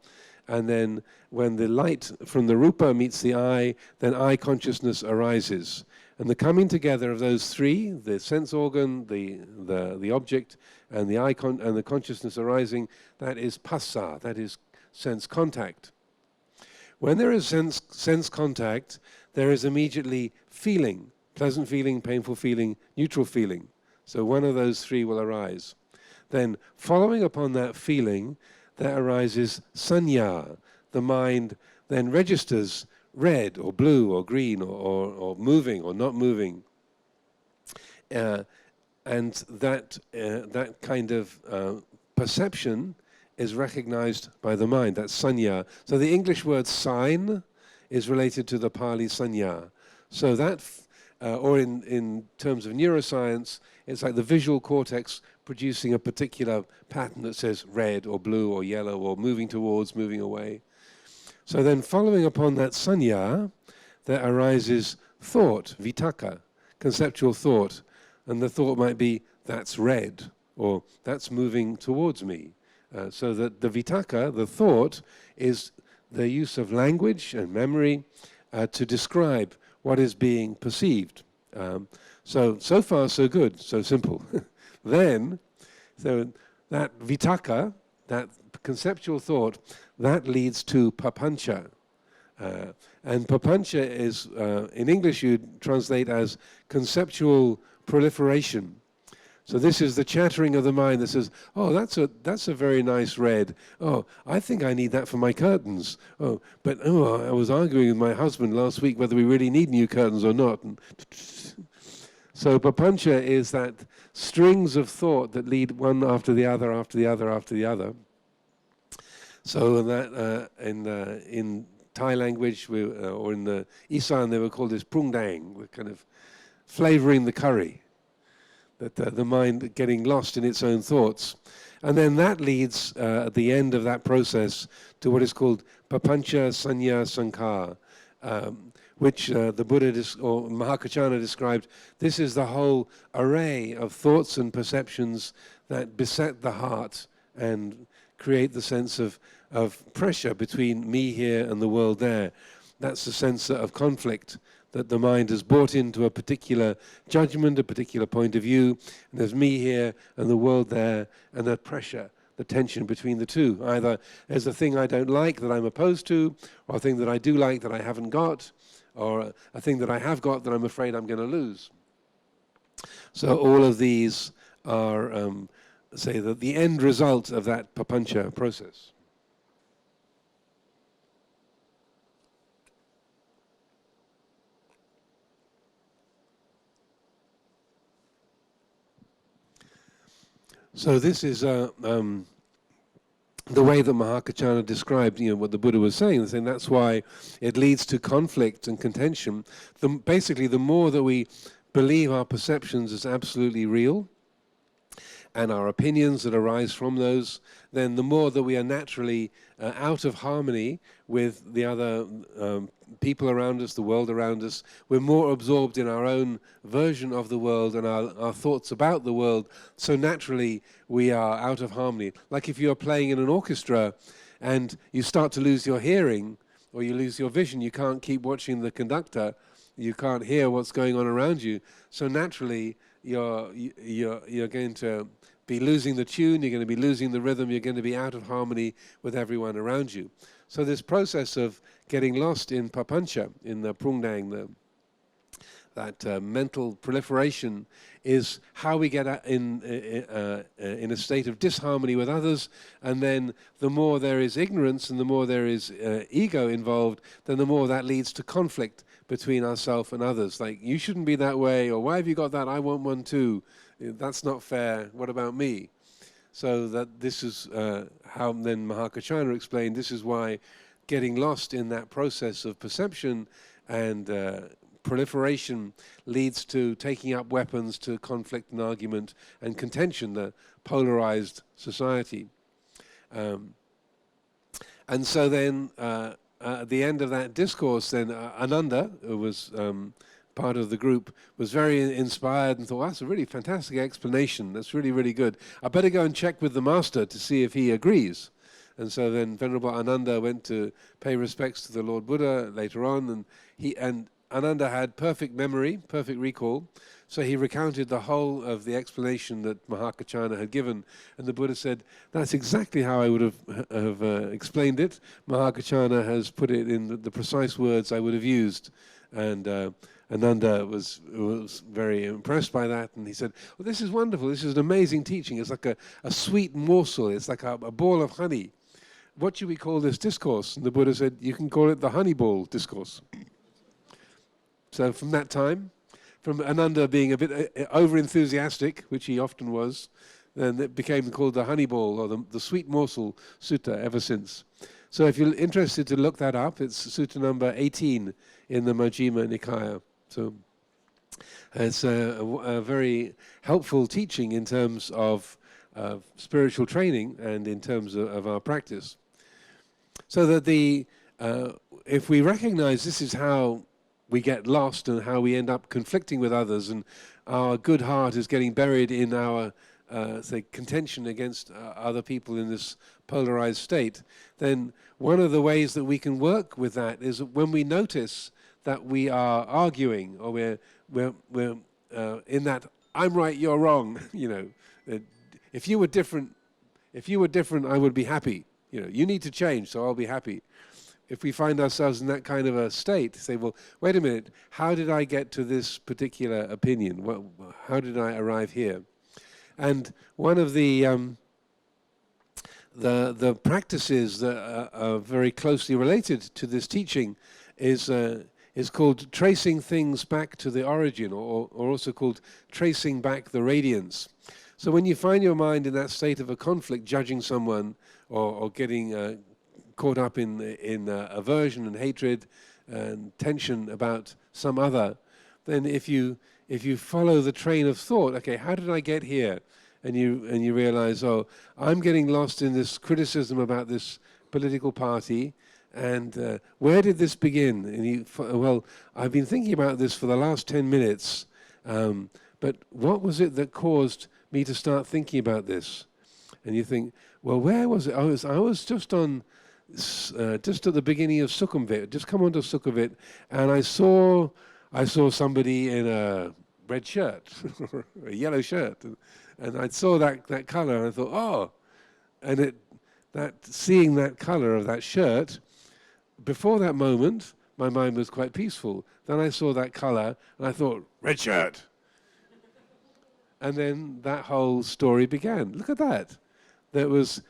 and then when the light from the rupa meets the eye, then eye consciousness arises. And the coming together of those three, the sense organ, the object, and the eye and the consciousness arising, that is phassa, that is sense contact. When there is sense contact, there is immediately feeling, pleasant feeling, painful feeling, neutral feeling. So one of those three will arise. Then following upon that feeling, there arises sanya. The mind then registers red or blue or green or moving or not moving. And that kind of perception is recognized by the mind. That's sanya. So the English word sign is related to the Pali sanya. So that, or in terms of neuroscience, it's like the visual cortex producing a particular pattern that says red or blue or yellow or moving towards, moving away. So then following upon that sanya, there arises thought, vitaka, conceptual thought. And the thought might be, that's red, or that's moving towards me. So that the vitaka, the thought, is the use of language and memory to describe what is being perceived. So far so good, so simple. Then, so that vitaka, that conceptual thought, that leads to papancha. And papancha is, in English you'd translate as conceptual proliferation. So this is the chattering of the mind that says, oh, that's a very nice red. Oh, I think I need that for my curtains. Oh, but I was arguing with my husband last week whether we really need new curtains or not. So papancha is that strings of thought that lead one after the other, after the other, after the other. So that in Thai language, or in the Isan, they were called as prungdang, the kind of flavoring the curry, that the mind getting lost in its own thoughts. And then that leads, at the end of that process, to what is called papancha sanya sankhar, which the Buddha or Mahakachana described. This is the whole array of thoughts and perceptions that beset the heart and create the sense of pressure between me here and the world there. That's the sense of conflict, that the mind has bought into a particular judgment, a particular point of view, and there's me here and the world there, and that pressure, the tension between the two. Either there's a thing I don't like that I'm opposed to, or a thing that I do like that I haven't got, or a thing that I have got that I'm afraid I'm going to lose. So all of these are, say, the end result of that papancha process. So this is the way that Mahakachana described, what the Buddha was saying, saying that's why it leads to conflict and contention. Basically, the more that we believe our perceptions as absolutely real, and our opinions that arise from those, then the more that we are naturally out of harmony with the other people around us, the world around us. We're more absorbed in our own version of the world and our thoughts about the world, so naturally we are out of harmony. Like if you're playing in an orchestra and you start to lose your hearing or you lose your vision, you can't keep watching the conductor, you can't hear what's going on around you, so naturally you're going to be losing the tune, you're going to be losing the rhythm, you're going to be out of harmony with everyone around you. So this process of getting lost in papancha, in the prungdang, that mental proliferation, is how we get in a state of disharmony with others, and then the more there is ignorance and the more there is ego involved, then the more that leads to conflict between ourselves and others. Like, you shouldn't be that way, or why have you got that? I want one too. That's not fair. What about me? So that this is how then Mahakachana explained, this is why getting lost in that process of perception and proliferation leads to taking up weapons, to conflict and argument and contention, the polarized society. And so then at the end of that discourse, then Ananda, who was part of the group, was very inspired and thought, that's a really fantastic explanation. That's really, really good. I better go and check with the master to see if he agrees. And so then Venerable Ananda went to pay respects to the Lord Buddha later on, and Ananda had perfect memory, perfect recall, so he recounted the whole of the explanation that Mahakachana had given, and the Buddha said, that's exactly how I would have explained it. Mahakachana has put it in the precise words I would have used. And Ananda was very impressed by that, and he said, well, this is wonderful, this is an amazing teaching. It's like a sweet morsel, it's like a ball of honey. What should we call this discourse? And the Buddha said, you can call it the honey ball discourse. So from that time, from Ananda being a bit over-enthusiastic, which he often was, then it became called the honey ball, or the sweet morsel sutta ever since. So if you're interested to look that up, it's sutta number 18 in the Majjhima Nikaya. So it's a very helpful teaching in terms of spiritual training and in terms of our practice. So that the if we recognize this is how we get lost and how we end up conflicting with others, and our good heart is getting buried in our say contention against other people in this polarized state, then one of the ways that we can work with that is when we notice that we are arguing, or we're in that I'm right, you're wrong. You know, if you were different, I would be happy. You know, you need to change, so I'll be happy. If we find ourselves in that kind of a state, say, well, wait a minute, how did I get to this particular opinion? How did I arrive here? And one of the practices that are very closely related to this teaching is called tracing things back to the origin, or also called tracing back the radiance. So when you find your mind in that state of a conflict, judging someone or getting caught up in aversion and hatred and tension about some other, then if you follow the train of thought, okay, how did I get here? And you realize, oh, I'm getting lost in this criticism about this political party, and where did this begin? And well, I've been thinking about this for the last 10 minutes, but what was it that caused me to start thinking about this? And you think, well, where was it? I was just on, just at the beginning of Sukhumvit, just come onto Sukhumvit, and I saw somebody in a red shirt, or a yellow shirt, and I saw that color, and I thought, oh, and seeing that color of that shirt, before that moment, my mind was quite peaceful. Then I saw that color, and I thought, red shirt. And then that whole story began. Look at that. It was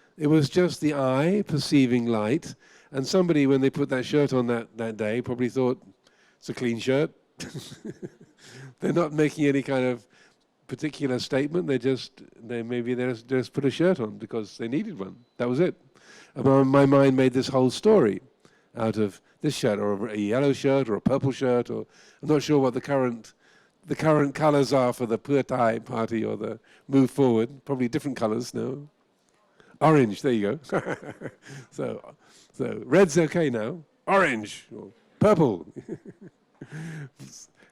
just the eye perceiving light, and somebody, when they put that shirt on that day, probably thought, it's a clean shirt. They're not making any kind of particular statement. They just put a shirt on because they needed one. That was it. And my mind made this whole story out of this shirt, or a yellow shirt, or a purple shirt, or I'm not sure what the current colors are for the Pheu Thai party or the Move Forward. Probably different colors now. Orange, there you go. so red's okay now. Orange, or purple.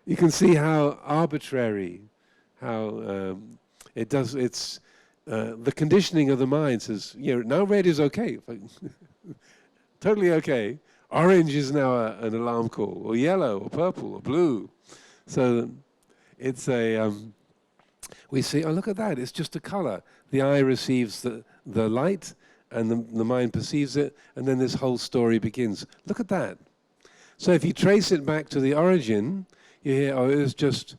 You can see how arbitrary, how it's the conditioning of the mind says, now red is okay. Totally okay. Orange is now an alarm call, or yellow, or purple, or blue. So it's we see, oh, look at that, it's just a color. The eye receives the light, and the mind perceives it, and then this whole story begins. Look at that. So if you trace it back to the origin, you hear, oh, it was just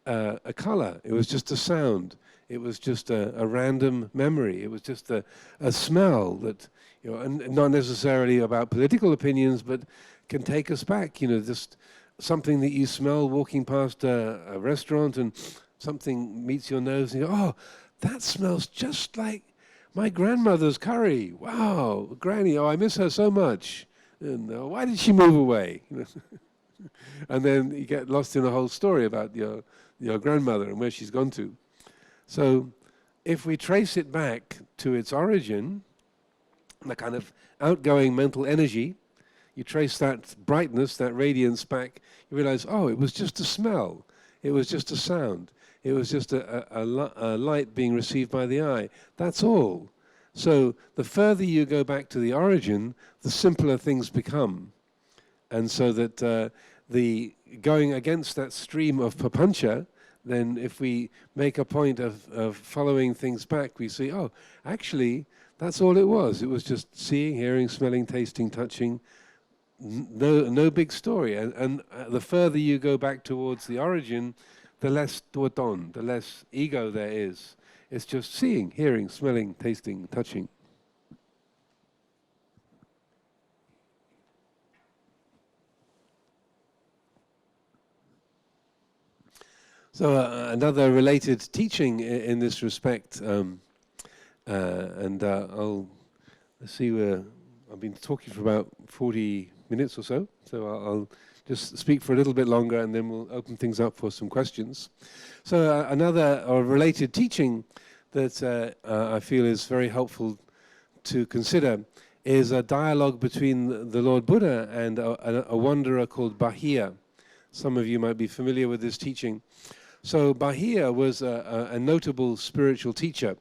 a color, it was just a sound, it was just a random memory, it was just a smell that, and not necessarily about political opinions, but can take us back, just something that you smell walking past a restaurant, and something meets your nose, and you go, oh, that smells just like my grandmother's curry. Wow, Granny, oh, I miss her so much. And why did she move away? And then you get lost in a whole story about your grandmother and where she's gone to. So if we trace it back to its origin, the kind of outgoing mental energy, you trace that brightness, that radiance back, you realize, oh, it was just a smell, it was just a sound, it was just a light being received by the eye. That's all. So the further you go back to the origin, the simpler things become. And so that the going against that stream of papancha, then if we make a point of following things back, we see, oh, actually, that's all it was. It was just seeing, hearing, smelling, tasting, touching. No big story. And the further you go back towards the origin, the less tuaton, the less ego there is. It's just seeing, hearing, smelling, tasting, touching. So another related teaching in this respect, let's see, I've been talking for about 40 minutes or so I'll just speak for a little bit longer, and then we'll open things up for some questions. So another or related teaching that I feel is very helpful to consider is a dialogue between the Lord Buddha and a wanderer called Bahia. Some of you might be familiar with this teaching. So Bahia was a notable spiritual teacher.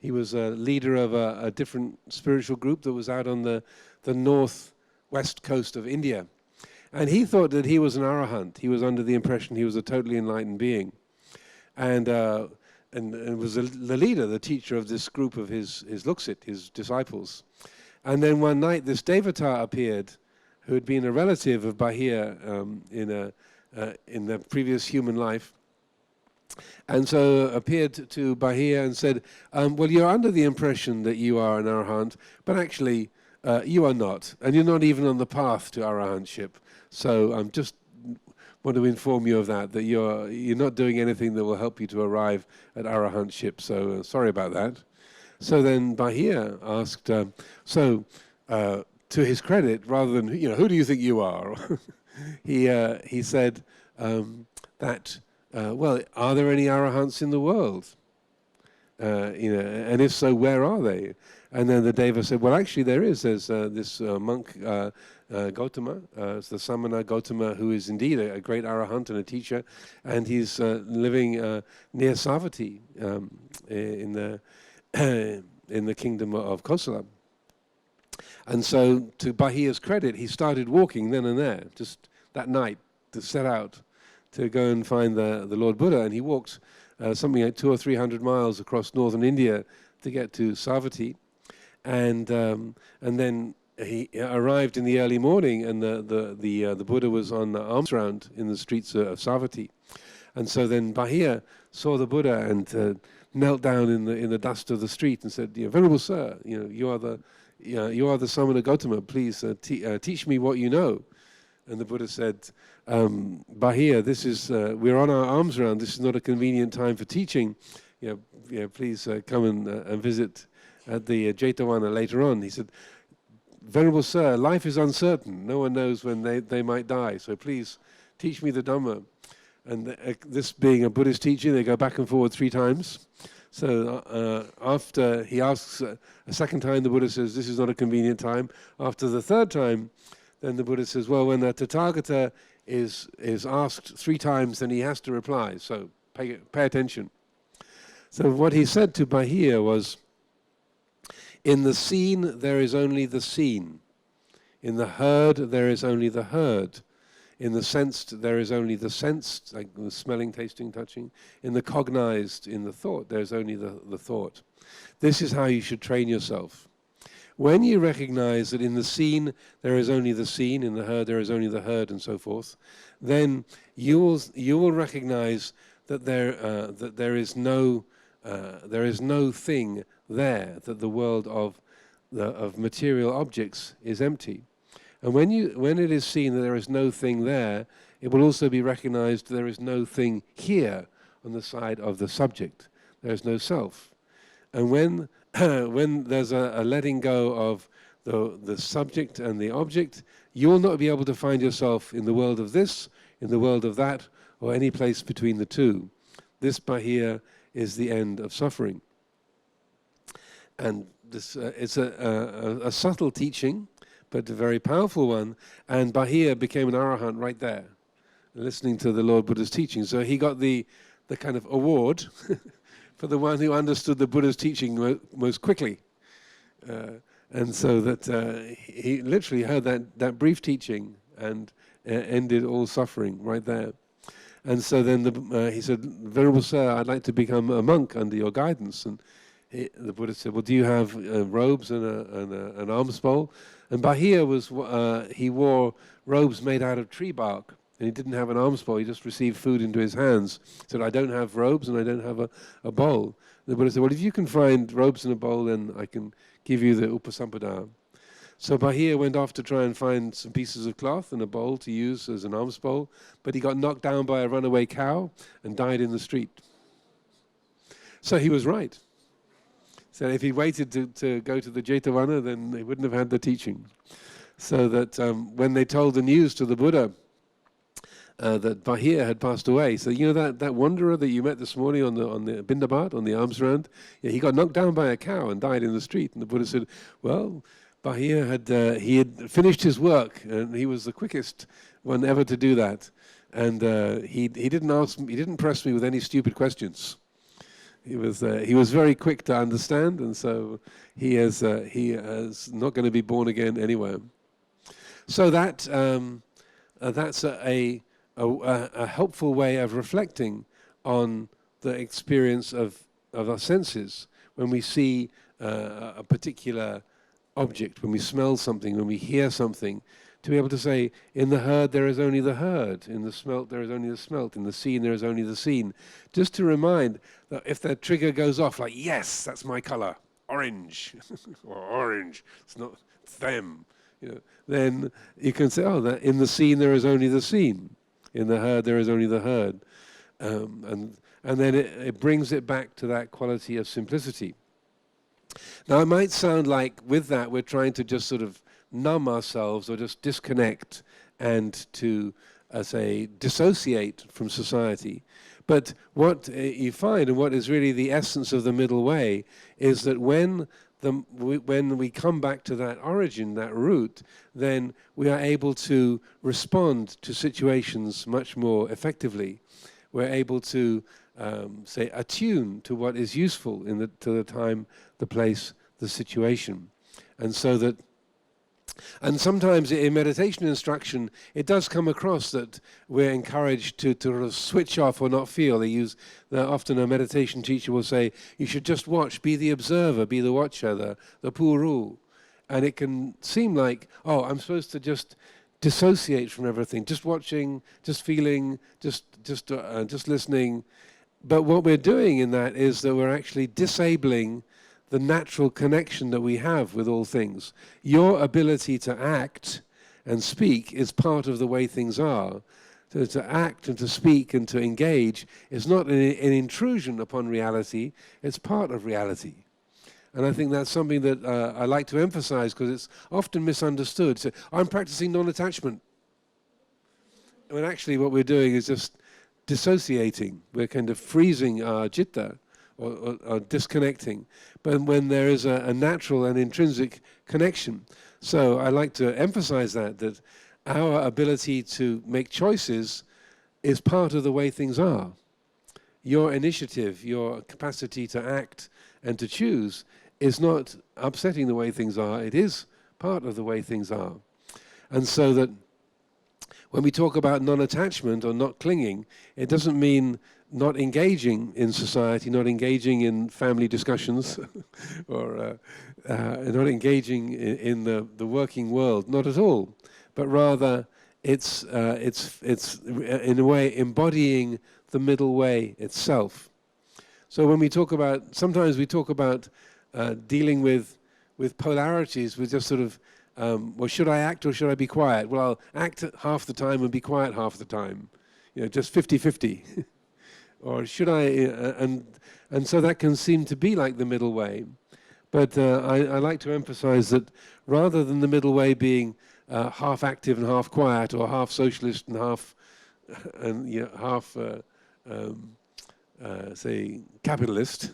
He was a leader of a different spiritual group that was out on the northwest coast of India. And he thought that he was an arahant. He was under the impression he was a totally enlightened being. And was the leader, the teacher of this group of his Luksit, his disciples. And then one night this Devata appeared, who had been a relative of Bahia in the previous human life. And so appeared to Bahia and said, well, you're under the impression that you are an arahant, but actually you are not. And you're not even on the path to arahantship. So I'm just want to inform you of that you're not doing anything that will help you to arrive at arahantship. So sorry about that. So then Bahia asked, to his credit, rather than, who do you think you are? he said that, well, are there any arahants in the world? And if so, where are they? And then the Deva said, well, actually there is. There's this monk, Gautama, it's the Samana Gautama, who is indeed a great arahant and a teacher, and he's living near Savatthi in the kingdom of Kosala. And so, to Bahia's credit, he started walking then and there, just that night, to set out to go and find the Lord Buddha. And he walked something like 200 or 300 miles across northern India to get to Savatthi. And then he arrived in the early morning, and the Buddha was on the alms round in the streets of Savatthi. And so then Bahia saw the Buddha and knelt down in the dust of the street and said, "Venerable Sir, you are the Samana Gautama. Please teach me what you know." And the Buddha said, "Bahia, this is we're on our alms round. This is not a convenient time for teaching. Please come and visit at the Jetavana later on." He said, "Venerable Sir, life is uncertain. No one knows when they might die. So please teach me the Dhamma." And this being a Buddhist teaching, they go back and forward 3 times. So after he asks a second time, the Buddha says, "This is not a convenient time." After the 3rd time, then the Buddha says, "Well, when the Tathagata is asked 3 times, then he has to reply. So pay attention." So what he said to Bahia was, "In the seen, there is only the seen. In the heard, there is only the heard. In the sensed, there is only the sensed," like the smelling, tasting, touching. "In the cognized, in the thought, there is only the thought." This is how you should train yourself. When you recognize that in the seen, there is only the seen, in the heard, there is only the heard, and so forth, then you will recognize that there is no thing there, that the world of material objects is empty. And when it is seen that there is no thing there, it will also be recognized there is no thing here on the side of the subject. There is no self. And when there's a letting go of the subject and the object, you will not be able to find yourself in the world of this, in the world of that, or any place between the two. This, Bahia, is the end of suffering. And this it's a subtle teaching, but a very powerful one. And Bahia became an arahant right there, listening to the Lord Buddha's teaching. So he got the kind of award for the one who understood the Buddha's teaching most quickly. And so that he literally heard that brief teaching and ended all suffering right there. And so then he said, "Venerable Sir, I'd like to become a monk under your guidance." And the Buddha said, "Well, do you have robes and an alms bowl?" And Bahia he wore robes made out of tree bark, and he didn't have an alms bowl. He just received food into his hands. He said, "I don't have robes and I don't have a bowl." The Buddha said, "Well, if you can find robes and a bowl, then I can give you the upasampada." So Bahia went off to try and find some pieces of cloth and a bowl to use as an alms bowl, but he got knocked down by a runaway cow and died in the street. So he was right. So if he waited to go to the Jetavana, then he wouldn't have had the teaching. So that when they told the news to the Buddha that Bahia had passed away, so that wanderer that you met this morning on the Bindabat, on the alms round, he got knocked down by a cow and died in the street. And the Buddha said, "Well, Bahia he had finished his work, and he was the quickest one ever to do that. And he didn't press me with any stupid questions. He was very quick to understand, and so he is not going to be born again anywhere. So that's a helpful way of reflecting on the experience of our senses when we see a particular object, when we smell something, when we hear something, to be able to say, in the heard there is only the heard, in the smelt there is only the smelt, in the seen there is only the seen. Just to remind that if that trigger goes off like, yes, that's my color, orange, or orange, it's them, then you can say, oh, that in the seen there is only the seen, in the heard there is only the heard. And then it brings it back to that quality of simplicity. Now it might sound like with that we're trying to just sort of numb ourselves or just disconnect and to, say, dissociate from society. But what you find, and what is really the essence of the middle way, is that when we come back to that origin, that root, then we are able to respond to situations much more effectively. We're able to, say, attune to what is useful to the time, the place, the situation. And so that, and sometimes in meditation instruction, it does come across that we're encouraged to sort of switch off or not feel. Often a meditation teacher will say, you should just watch, be the observer, be the watcher, the puru. And it can seem like, oh, I'm supposed to just dissociate from everything, just watching, just feeling, just listening. But what we're doing in that is that we're actually disabling the natural connection that we have with all things. Your ability to act and speak is part of the way things are. So to act and to speak and to engage is not an intrusion upon reality, it's part of reality. And I think that's something that I like to emphasize because it's often misunderstood. So I'm practicing non-attachment. When actually what we're doing is just dissociating. We're kind of freezing our citta, or disconnecting, but when there is a natural and intrinsic connection. So I like to emphasize that our ability to make choices is part of the way things are. Your initiative, your capacity to act and to choose is not upsetting the way things are, it is part of the way things are. And so that when we talk about non-attachment or not clinging, it doesn't mean not engaging in society, not engaging in family discussions, or not engaging in the working world, not at all. But rather, it's in a way embodying the middle way itself. So when we talk about, sometimes we talk about dealing with polarities, with just sort of, well, should I act or should I be quiet? Well, I'll act half the time and be quiet half the time. Just 50-50. Or should I, and so that can seem to be like the middle way. But I like to emphasize that rather than the middle way being half active and half quiet, or half socialist and half, say, capitalist,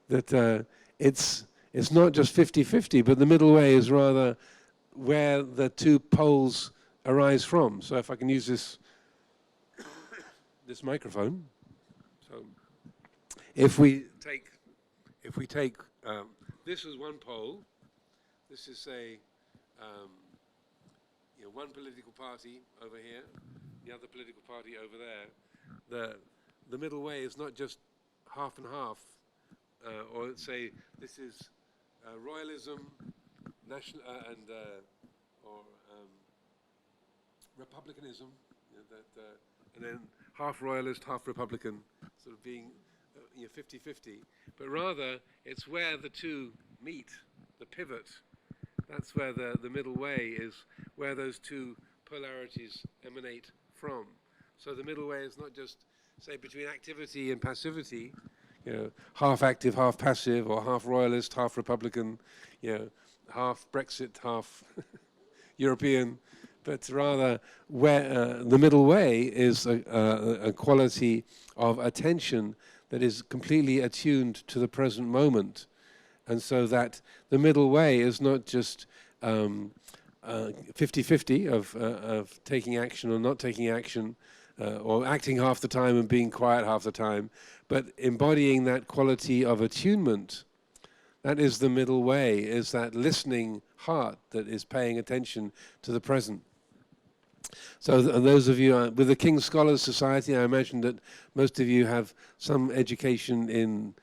that it's not just 50-50, but the middle way is rather where the two poles arise from. So if I can use this microphone. So if we take this is one pole, this is, say, one political party over here, the other political party over there. The middle way is not just half and half, or let's say this is royalism, national or republicanism, and then half royalist, half republican, sort of being 50-50. But rather, it's where the two meet, the pivot. That's where the middle way is, where those two polarities emanate from. So the middle way is not just, say, between activity and passivity, half active, half passive, or half royalist, half republican, half Brexit, half European, but rather where the middle way is a quality of attention that is completely attuned to the present moment, And so that the middle way is not just 50-50 of taking action or not taking action, or acting half the time and being quiet half the time, but embodying that quality of attunement. That is the middle way, is that listening heart that is paying attention to the present. So those of you with the King's Scholars Society, I imagine that most of you have some education in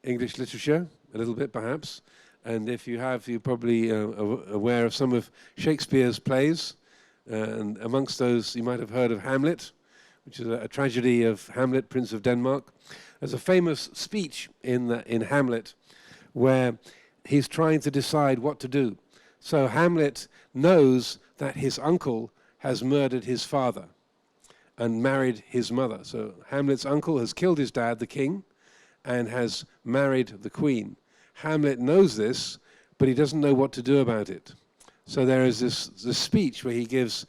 English literature, a little bit perhaps, and if you have, you're probably aware of some of Shakespeare's plays, and amongst those you might have heard of Hamlet, which is a tragedy of Hamlet, Prince of Denmark. There's a famous speech in Hamlet where he's trying to decide what to do. So Hamlet knows that his uncle has murdered his father and married his mother. So Hamlet's uncle has killed his dad, the king, and has married the queen. Hamlet knows this, but he doesn't know what to do about it. So there is this speech where he gives,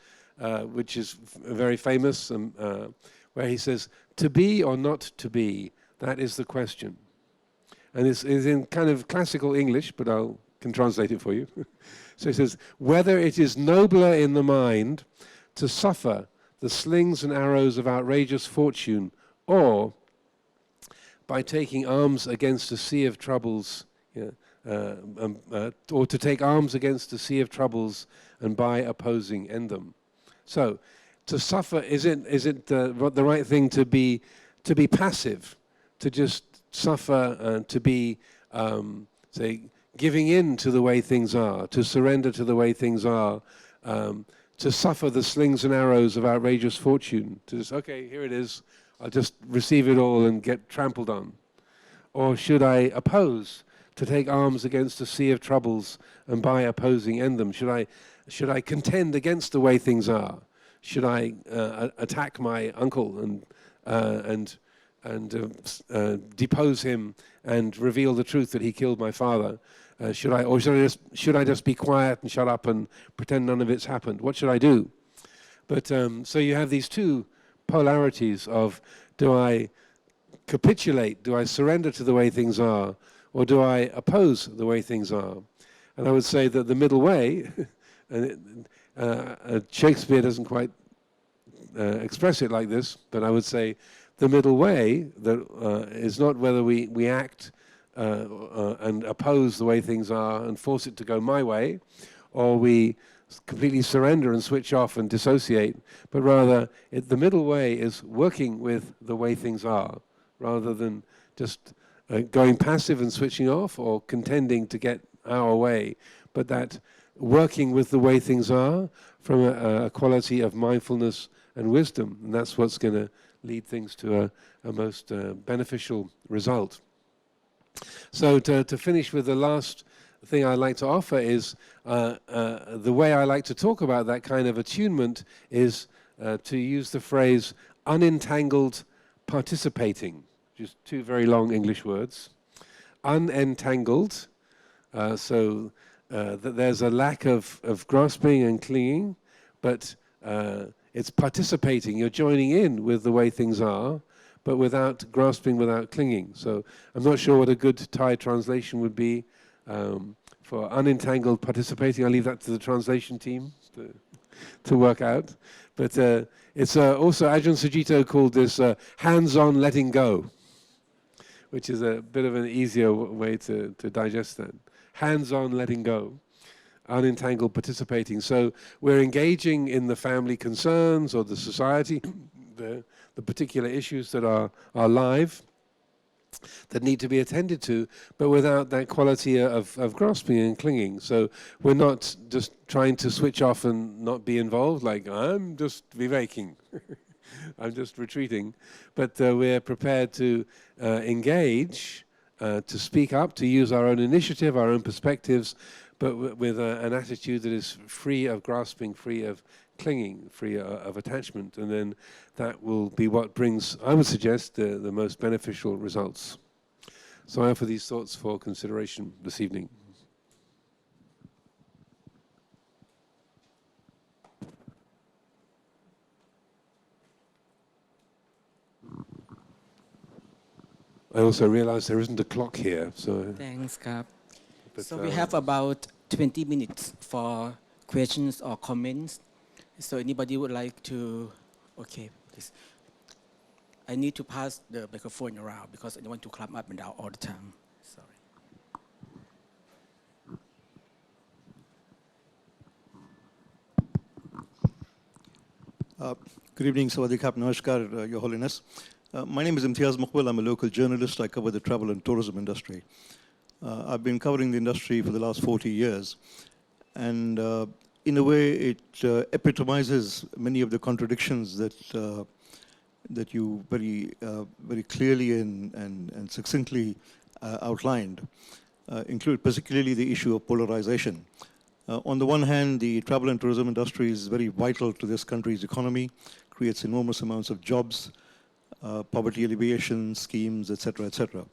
which is very famous, where he says, "To be or not to be, that is the question." And it's in kind of classical English, but I can translate it for you. So he says, "Whether it is nobler in the mind to suffer the slings and arrows of outrageous fortune, or by taking arms against a sea of troubles, or to take arms against a sea of troubles and by opposing end them." So, to suffer, is it the right thing to be passive, to just suffer and to be, say, giving in to the way things are, to surrender to the way things are, to suffer the slings and arrows of outrageous fortune, to just, okay, here it is, I'll just receive it all and get trampled on? Or should I oppose, to take arms against a sea of troubles and by opposing end them? Should I contend against the way things are? Should I attack my uncle and depose him and reveal the truth that he killed my father? Should I just be quiet and shut up and pretend none of it's happened? What should I do? But so you have these two polarities of, do I capitulate, do I surrender to the way things are, or do I oppose the way things are? And I would say that the middle way, and Shakespeare doesn't quite express it like this, but I would say the middle way that is not whether we act and oppose the way things are and force it to go my way, or we completely surrender and switch off and dissociate, but rather the middle way is working with the way things are, rather than just going passive and switching off or contending to get our way, but that working with the way things are from a quality of mindfulness and wisdom, and that's what's going to lead things to a most beneficial result. So to finish with the last thing I'd like to offer is the way I like to talk about that kind of attunement is to use the phrase unentangled participating, just two very long English words. Unentangled, so that there's a lack of grasping and clinging, but it's participating, you're joining in with the way things are, but without grasping, without clinging. So I'm not sure what a good Thai translation would be for unentangled participating. I'll leave that to the translation team to work out. But it's also, Ajahn Sujito called this hands-on letting go, which is a bit of an easier way to digest that. Hands-on letting go, unentangled participating. So we're engaging in the family concerns or the society, the particular issues that are live, that need to be attended to, but without that quality of grasping and clinging. So we're not just trying to switch off and not be involved, like I'm just viveking, I'm just retreating, but we're prepared to engage, to speak up, to use our own initiative, our own perspectives, but with an attitude that is free of grasping, free of clinging, free of attachment, and then that will be what brings, I would suggest, the most beneficial results. So I offer these thoughts for consideration this evening. I also realized there isn't a clock here, so. Thanks ครับ But, So we have about 20 minutes for questions or comments. So anybody would like to, okay, please. I need to pass the microphone around because I don't want to climb up and down all the time. Sorry. Good evening, Sawadikap, Namaskar, Your Holiness. My name is Imtiaz Muqbil. I'm a local journalist. I cover the travel and tourism industry. I've been covering the industry for the last 40 years. And in a way, it epitomizes many of the contradictions that you very clearly and succinctly outlined, include particularly the issue of polarization. On the one hand, the travel and tourism industry is very vital to this country's economy, creates enormous amounts of jobs, poverty alleviation schemes, etc., etc.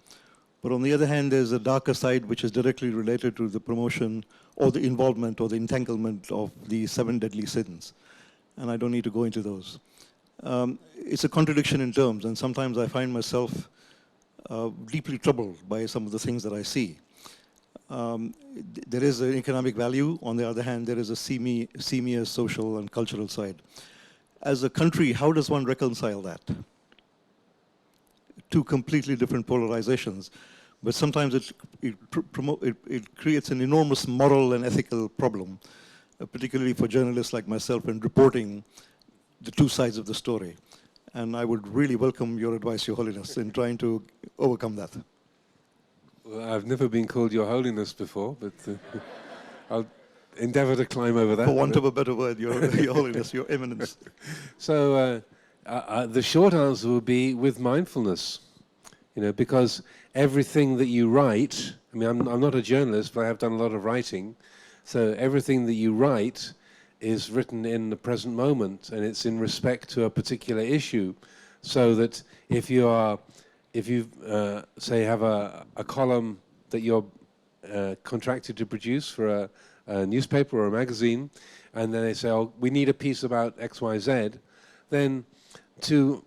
But on the other hand, there's a darker side which is directly related to the promotion or the involvement or the entanglement of the 7 deadly sins. And I don't need to go into those. It's a contradiction in terms, and sometimes I find myself deeply troubled by some of the things that I see. There is an economic value. On the other hand, there is a senior social and cultural side. As a country, how does one reconcile that? Two completely different polarizations, but sometimes it creates an enormous moral and ethical problem, particularly for journalists like myself in reporting the two sides of the story. And I would really welcome your advice, Your Holiness, in trying to overcome that. Well, I've never been called Your Holiness before, but I'll endeavor to climb over that. For want of a better word, Your Holiness, Your Eminence. So the short answer will be with mindfulness, because everything that you write, I mean, I'm not a journalist, but I have done a lot of writing, so everything that you write is written in the present moment, and it's in respect to a particular issue, so that if you say have a column that you're contracted to produce for a newspaper or a magazine, and then they say, oh, we need a piece about XYZ, then to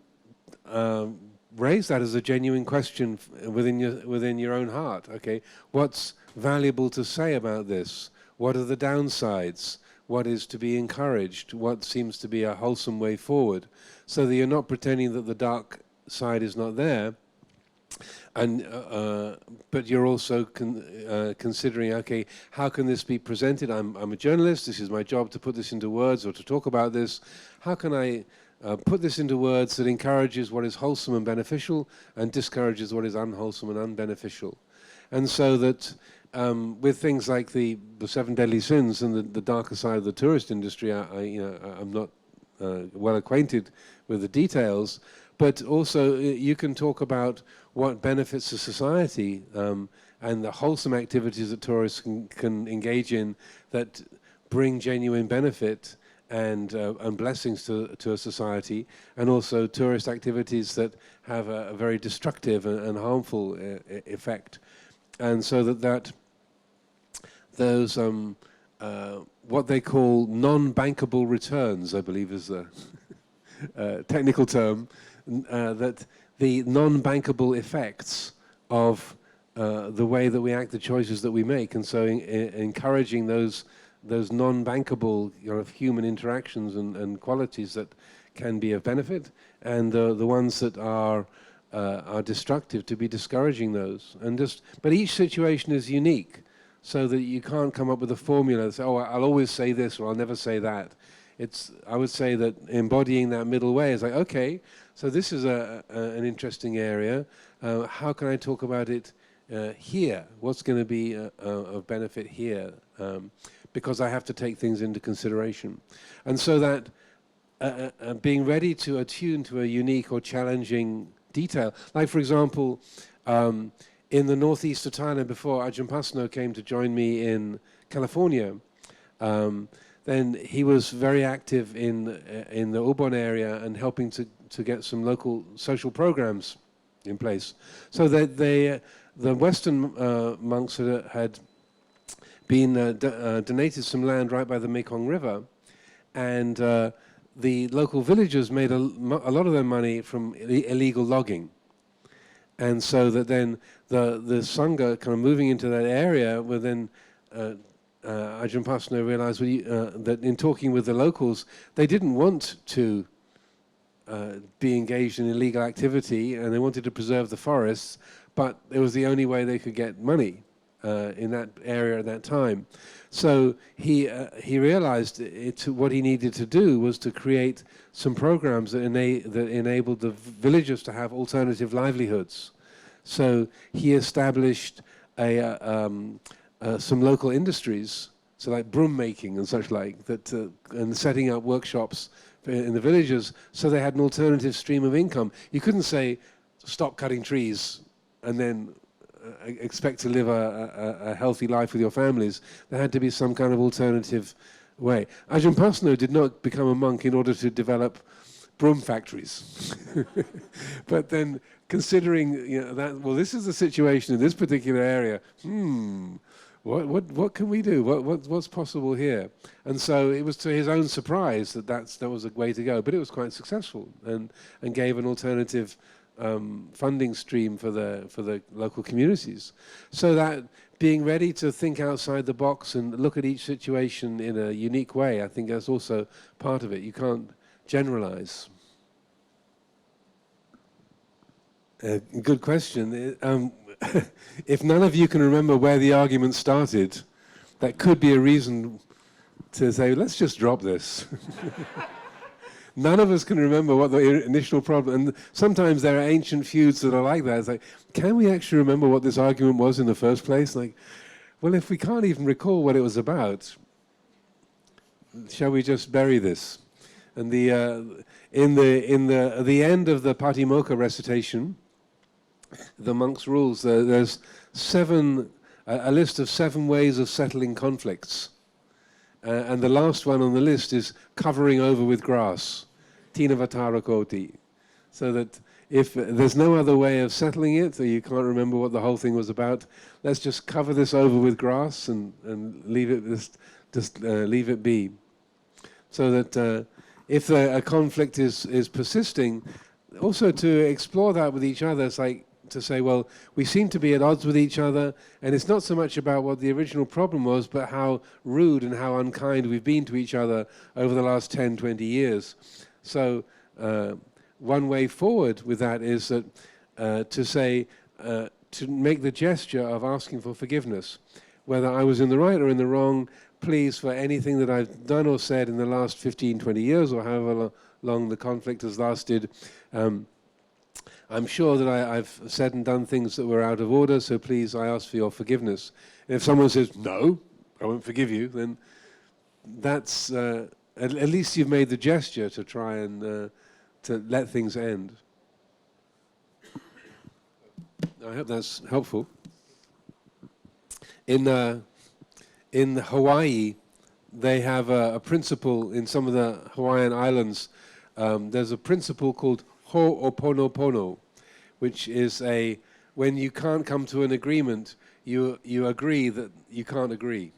raise that as a genuine question within your own heart. Okay, what's valuable to say about this? What are the downsides? What is to be encouraged? What seems to be a wholesome way forward? So that you're not pretending that the dark side is not there, and but you're also considering, okay, how can this be presented? I'm a journalist. This is my job to put this into words or to talk about this. How can I put this into words that encourages what is wholesome and beneficial and discourages what is unwholesome and unbeneficial? And so that with things like the 7 deadly sins and the darker side of the tourist industry, I'm not well acquainted with the details, but also you can talk about what benefits the society and the wholesome activities that tourists can engage in that bring genuine benefit and blessings to a society, and also tourist activities that have a very destructive and harmful effect. And so that those what they call non-bankable returns, I believe is the technical term, that the non-bankable effects of the way that we act, the choices that we make, and so encouraging those non-bankable human interactions and qualities that can be of benefit, and the ones that are destructive, to be discouraging those. But each situation is unique, so that you can't come up with a formula that say, oh, I'll always say this or I'll never say that. I would say that embodying that middle way is like, okay, so this is an interesting area. How can I talk about it here? What's going to be of benefit here? Because I have to take things into consideration. And so that being ready to attune to a unique or challenging detail. Like, for example, in the northeast of Thailand, before Ajahn came to join me in California, then he was very active in the Ubon area and helping to get some local social programs in place. So that the Western monks had been donated some land right by the Mekong River, and the local villagers made a lot of their money from illegal logging. And so that then the Sangha kind of moving into that area, where then Ajahn Pasno realized that in talking with the locals, they didn't want to be engaged in illegal activity, and they wanted to preserve the forests, but it was the only way they could get money in that area at that time. So he realized what he needed to do was to create some programs that enabled the villagers to have alternative livelihoods. So he established some local industries, so like broom making and such like, that and setting up workshops in the villages, so they had an alternative stream of income. You couldn't say, stop cutting trees and then expect to live a healthy life with your families. There had to be some kind of alternative way. Ajahn Pasno did not become a monk in order to develop broom factories. But then considering that, well, this is the situation in this particular area, what can we do? What's possible here? And so it was to his own surprise that was a way to go. But it was quite successful and gave an alternative funding stream for the local communities. So that being ready to think outside the box and look at each situation in a unique way, I think that's also part of it. You can't generalize. Good question. If none of you can remember where the argument started, that could be a reason to say, let's just drop this. None of us can remember what the initial problem, and sometimes there are ancient feuds that are like that. It's like, can we actually remember what this argument was in the first place? Like, well, if we can't even recall what it was about, shall we just bury this? And at the end of the Patimokkha recitation, the monk's rules, there's a list of 7 ways of settling conflicts. And the last one on the list is covering over with grass, Tinavatara Koti. So that if there's no other way of settling it, or you can't remember what the whole thing was about, let's just cover this over with grass and leave it leave it be. So that if a conflict is persisting, also to explore that with each other, it's like to say, well, we seem to be at odds with each other, and it's not so much about what the original problem was, but how rude and how unkind we've been to each other over the last 10, 20 years. So one way forward with that is that to say, to make the gesture of asking for forgiveness, whether I was in the right or in the wrong, please, for anything that I've done or said in the last 15, 20 years, or however long the conflict has lasted, I'm sure that I've said and done things that were out of order, so please, I ask for your forgiveness. And if someone says, no, I won't forgive you, then that's, at least you've made the gesture to try and to let things end. I hope that's helpful. In Hawaii, they have a principle in some of the Hawaiian islands. There's a principle called Ho'oponopono, which is when you can't come to an agreement, you agree that you can't agree.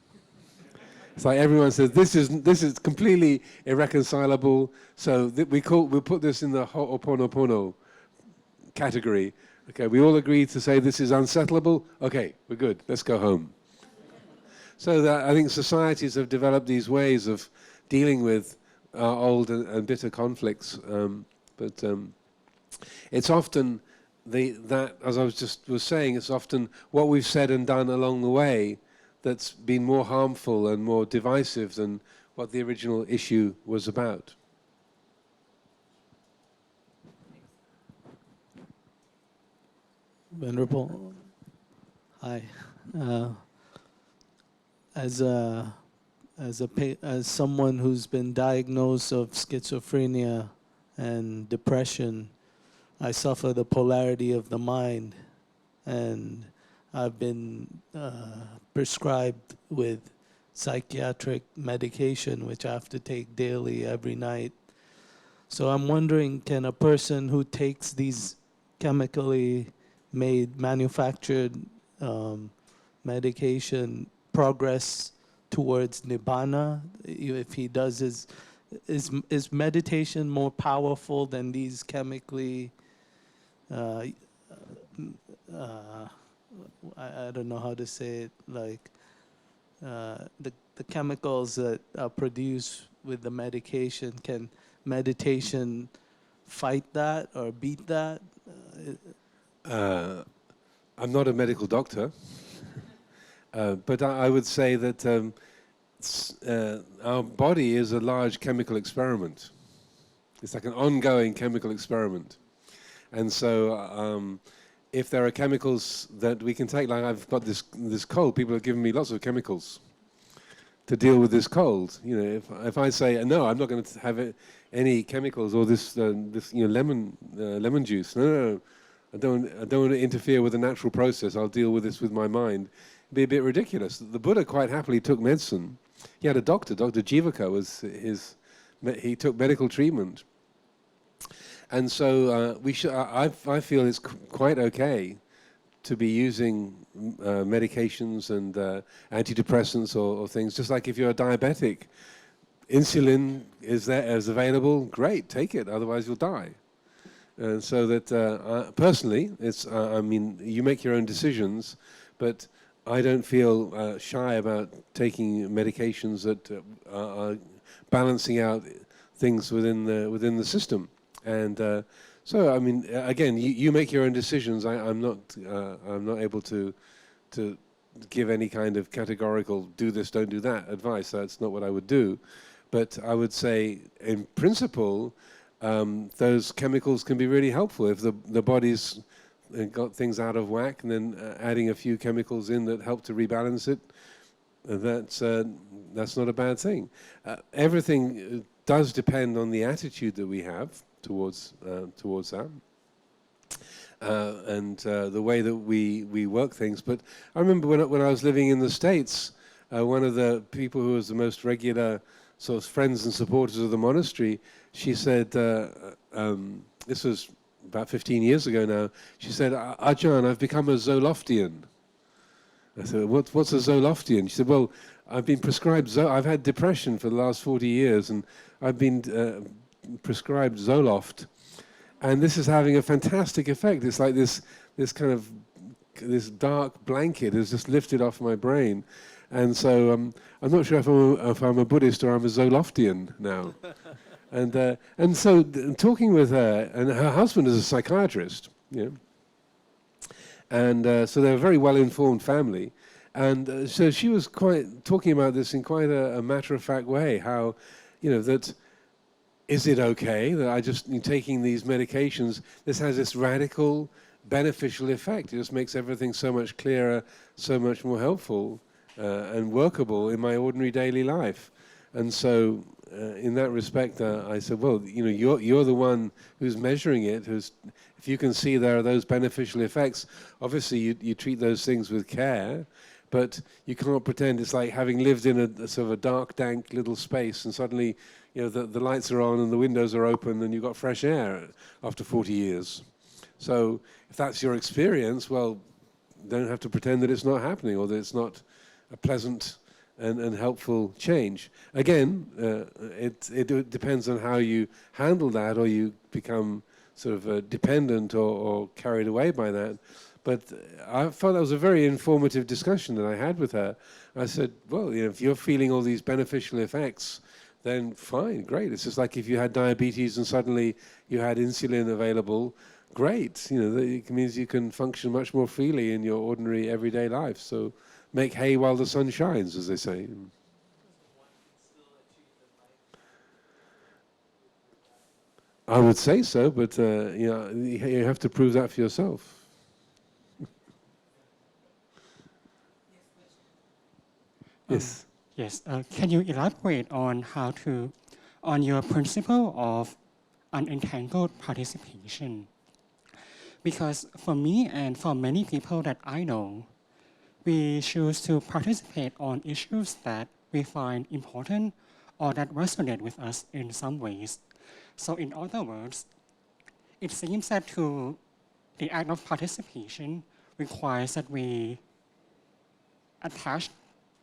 It's like everyone says, this is completely irreconcilable, so we'll put this in the Ho'oponopono category. Okay, we all agree to say this is unsettleable. Okay, we're good, let's go home. So that I think societies have developed these ways of dealing with old and bitter conflicts, but it's often as I was saying, it's often what we've said and done along the way that's been more harmful and more divisive than what the original issue was about. Venerable, hi. As someone who's been diagnosed of schizophrenia and depression, I suffer the polarity of the mind, and I've been prescribed with psychiatric medication, which I have to take daily, every night. So I'm wondering, can a person who takes these chemically manufactured medication progress towards nibbana? If he does, is meditation more powerful than these chemically I don't know how to say it, like the chemicals that are produced with the medication. Can meditation fight that or beat that? I'm not a medical doctor, but I would say that our body is a large chemical experiment. It's like an ongoing chemical experiment. And so if there are chemicals that we can take, like I've got this cold, people have given me lots of chemicals to deal with this cold. You know, if I say, no, I'm not going to have any chemicals or this lemon juice. No. I don't want to interfere with the natural process. I'll deal with this with my mind. It'd be a bit ridiculous. The Buddha quite happily took medicine. He had a doctor. Dr. Jivaka was he took medical treatment. And so I feel it's quite okay to be using medications and antidepressants or things. Just like if you're a diabetic, insulin is available. Great, take it. Otherwise, you'll die. And so that personally, it's I mean, you make your own decisions, but I don't feel shy about taking medications that are balancing out things within the system. And so, I mean, again, you make your own decisions. I'm not able to give any kind of categorical do this, don't do that advice. That's not what I would do. But I would say, in principle, those chemicals can be really helpful if the body's got things out of whack, and then adding a few chemicals in that help to rebalance it. That's not a bad thing. Everything does depend on the attitude that we have towards that, and the way that we work things. But I remember when I was living in the States, one of the people who was the most regular sort of friends and supporters of the monastery, she said, this was about 15 years ago now, she said, Ajahn, I've become a Zoloftian. I said, what's a Zoloftian? She said, well, I've been prescribed, I've had depression for the last 40 years, and I've been prescribed Zoloft, and this is having a fantastic effect. It's like this kind of, this dark blanket has just lifted off my brain. And so I'm not sure if I'm a Buddhist or I'm a Zoloftian now. And so talking with her, and her husband is a psychiatrist, you know, and so they're a very well-informed family. And so she was talking about this in quite a matter-of-fact way, how, you know, that is it okay that I just taking these medications, this has this radical beneficial effect. It just makes everything so much clearer, so much more helpful and workable in my ordinary daily life. And so in that respect, I said, well, you know, you're the one who's measuring it, if you can see there are those beneficial effects, obviously you treat those things with care, but you can't pretend it's like having lived in a sort of a dark, dank little space, and suddenly, you know, the lights are on and the windows are open and you've got fresh air after 40 years. So if that's your experience, well, don't have to pretend that it's not happening or that it's not a pleasant and helpful change. Again, it depends on how you handle that, or you become sort of dependent or carried away by that. But I thought that was a very informative discussion that I had with her. I said, well, you know, if you're feeling all these beneficial effects, then fine, great. It's just like if you had diabetes and suddenly you had insulin available, great. You know, it means you can function much more freely in your ordinary everyday life. So make hay while the sun shines, as they say. I would say so, but you know, you have to prove that for yourself. Yes. Yes. Can you elaborate on on your principle of unentangled participation? Because for me and for many people that I know, we choose to participate on issues that we find important or that resonate with us in some ways. So in other words, it seems that the act of participation requires that we attach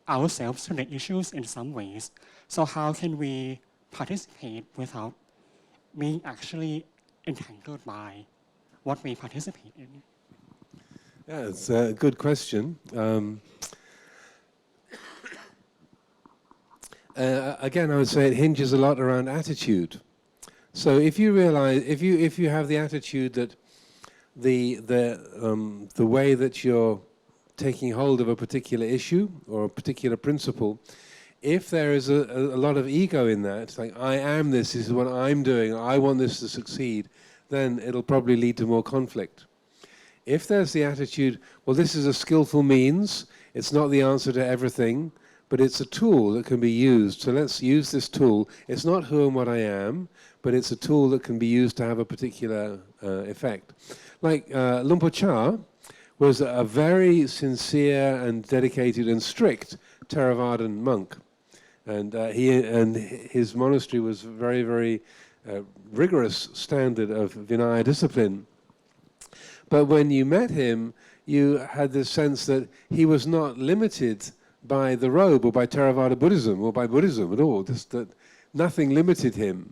ourselves to the issues in some ways. So how can we participate without being actually entangled by what we participate in? Yeah, it's a good question. Again, I would say it hinges a lot around attitude. So if you realize, if you have the attitude that the way that you're taking hold of a particular issue or a particular principle, if there is a lot of ego in that, like I am this is what I'm doing, I want this to succeed, then it'll probably lead to more conflict. If there's the attitude, well, this is a skillful means, it's not the answer to everything, but it's a tool that can be used. So let's use this tool. It's not who and what I am, but it's a tool that can be used to have a particular effect. Like Lumpur Cha was a very sincere and dedicated and strict Theravadan monk. And his monastery was very, very rigorous standard of Vinaya discipline. But when you met him, you had this sense that he was not limited by the robe or by Theravada Buddhism or by Buddhism at all, just that nothing limited him.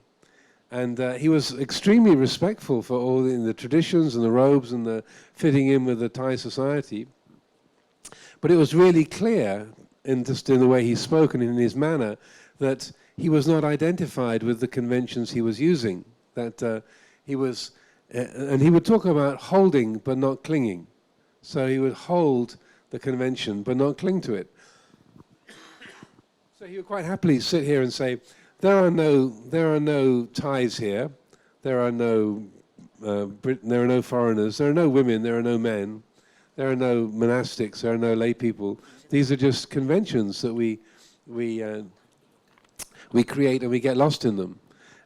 And he was extremely respectful for all the traditions and the robes and the fitting in with the Thai society. But it was really clear, just in the way he spoke and in his manner, that he was not identified with the conventions he was using. That he was, and he would talk about holding but not clinging. So he would hold the convention but not cling to it. So he would quite happily sit here and say, there are no Thais here, there are no foreigners, there are no women, there are no men, there are no monastics, there are no lay people. These are just conventions that we create and we get lost in them.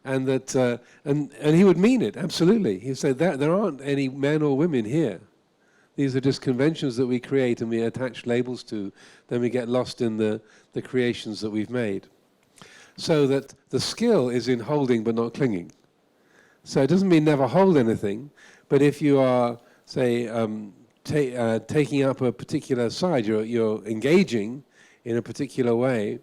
And that and he would mean it, absolutely. He would say there aren't any men or women here. These are just conventions that we create and we attach labels to, then we get lost in the creations that we've made. So that the skill is in holding but not clinging. So it doesn't mean never hold anything, but if you are, say, taking up a particular side, you're engaging in a particular way,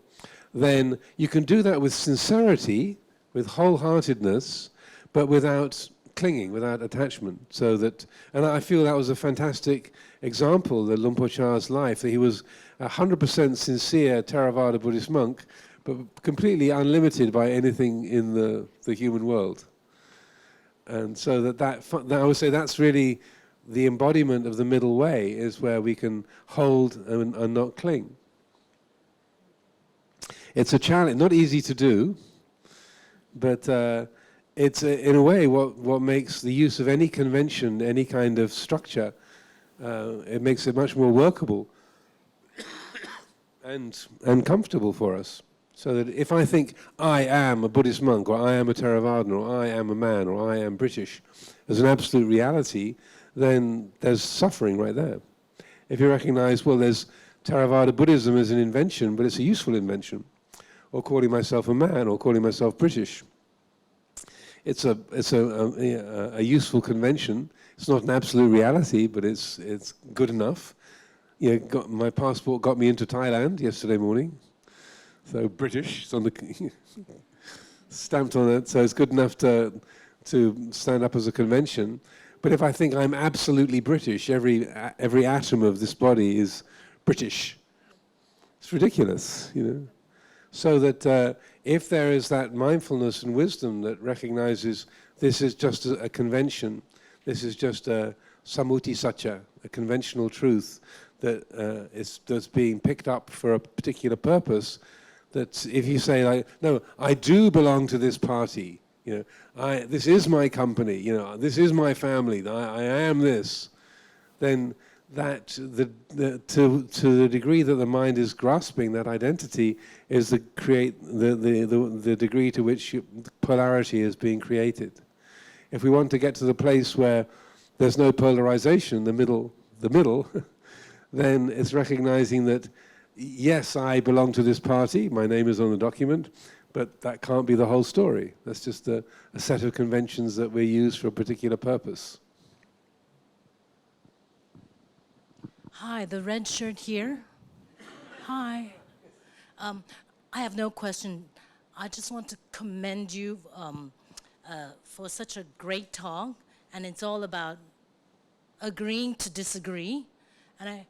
then you can do that with sincerity, with wholeheartedness, but without clinging, without attachment. So that, and I feel that was a fantastic example, the Lumpur Cha's life, that he was 100% sincere Theravada Buddhist monk, but completely unlimited by anything in the human world. And so that I would say that's really the embodiment of the middle way, is where we can hold and not cling. It's a challenge, not easy to do, but it's in a way what makes the use of any convention, any kind of structure, it makes it much more workable and comfortable for us. So that if I think I am a Buddhist monk, or I am a Theravadan, or I am a man, or I am British, as an absolute reality, then there's suffering right there. If you recognize, well, there's Theravada Buddhism as an invention, but it's a useful invention, or calling myself a man, or calling myself British, it's a useful convention. It's not an absolute reality, but it's good enough. You know, my passport got me into Thailand yesterday morning. So British, it's on the stamped on it, so it's good enough to stand up as a convention. But if I think I'm absolutely British, every atom of this body is British, it's ridiculous, you know. So that if there is that mindfulness and wisdom that recognizes this is just a convention, this is just a samuti satcha, a conventional truth that's being picked up for a particular purpose. That if you say, like, no, I do belong to this party, you know, this is my company, you know, this is my family, I am this, then that to the degree that the mind is grasping that identity is the degree to which polarity is being created. If we want to get to the place where there's no polarization, the middle, then it's recognizing that yes, I belong to this party, my name is on the document, but that can't be the whole story. That's just a set of conventions that we use for a particular purpose. Hi, the red shirt here. Hi. I have no question. I just want to commend you for such a great talk, and it's all about agreeing to disagree And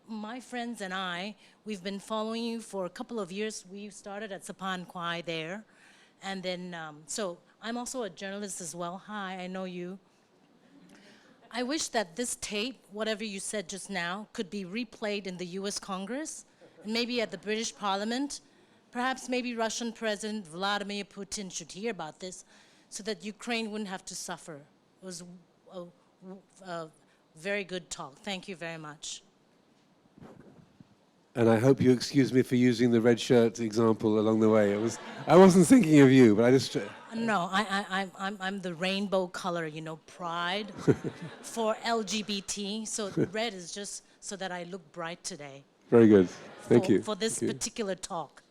my friends and we've been following you for a couple of years. We started at Sapan Kwai there. And then, so I'm also a journalist as well. Hi, I know you. I wish that this tape, whatever you said just now, could be replayed in the US Congress, and maybe at the British Parliament. Perhaps maybe Russian President Vladimir Putin should hear about this so that Ukraine wouldn't have to suffer. It was a very good talk. Thank you very much. And I hope you excuse me for using the red shirt example along the way. I wasn't thinking of you, but I just... No, I'm the rainbow color, you know, pride for LGBT. So red is just so that I look bright today. Very good. Thank you. For this particular talk.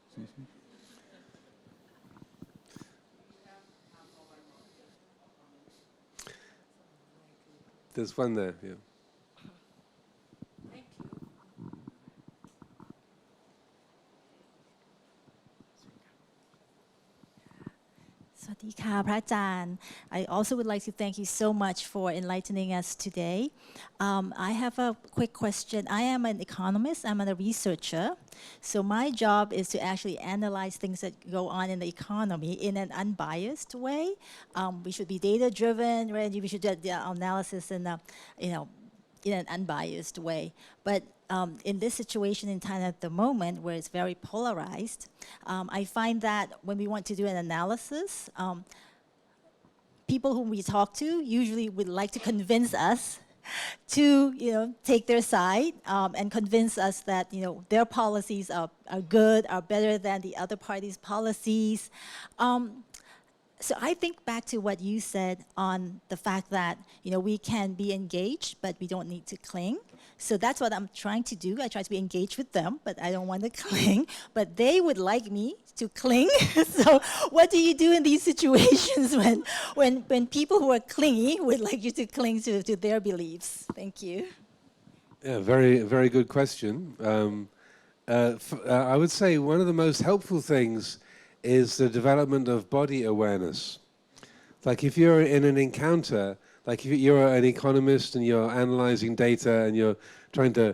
There's one there, yeah. Swadika, พระอาจารย์ I also would like to thank you so much for enlightening us today. I have a quick question. I am an economist. I'm a researcher. So my job is to actually analyze things that go on in the economy in an unbiased way. We should be data-driven, right? We should do the analysis in an unbiased way. But in this situation in Thailand at the moment, where it's very polarized, I find that when we want to do an analysis, people whom we talk to usually would like to convince us to, take their side and convince us that, their policies are good, are better than the other party's policies. So I think back to what you said on the fact that, we can be engaged, but we don't need to cling. So that's what I'm trying to do. I try to be engaged with them, but I don't want to cling. But they would like me to cling. So what do you do in these situations when people who are clingy would like you to cling to their beliefs? Thank you. Yeah, very, very good question. I would say one of the most helpful things is the development of body awareness. Like if you're in an encounter, like if you're an economist and you're analyzing data and you're trying to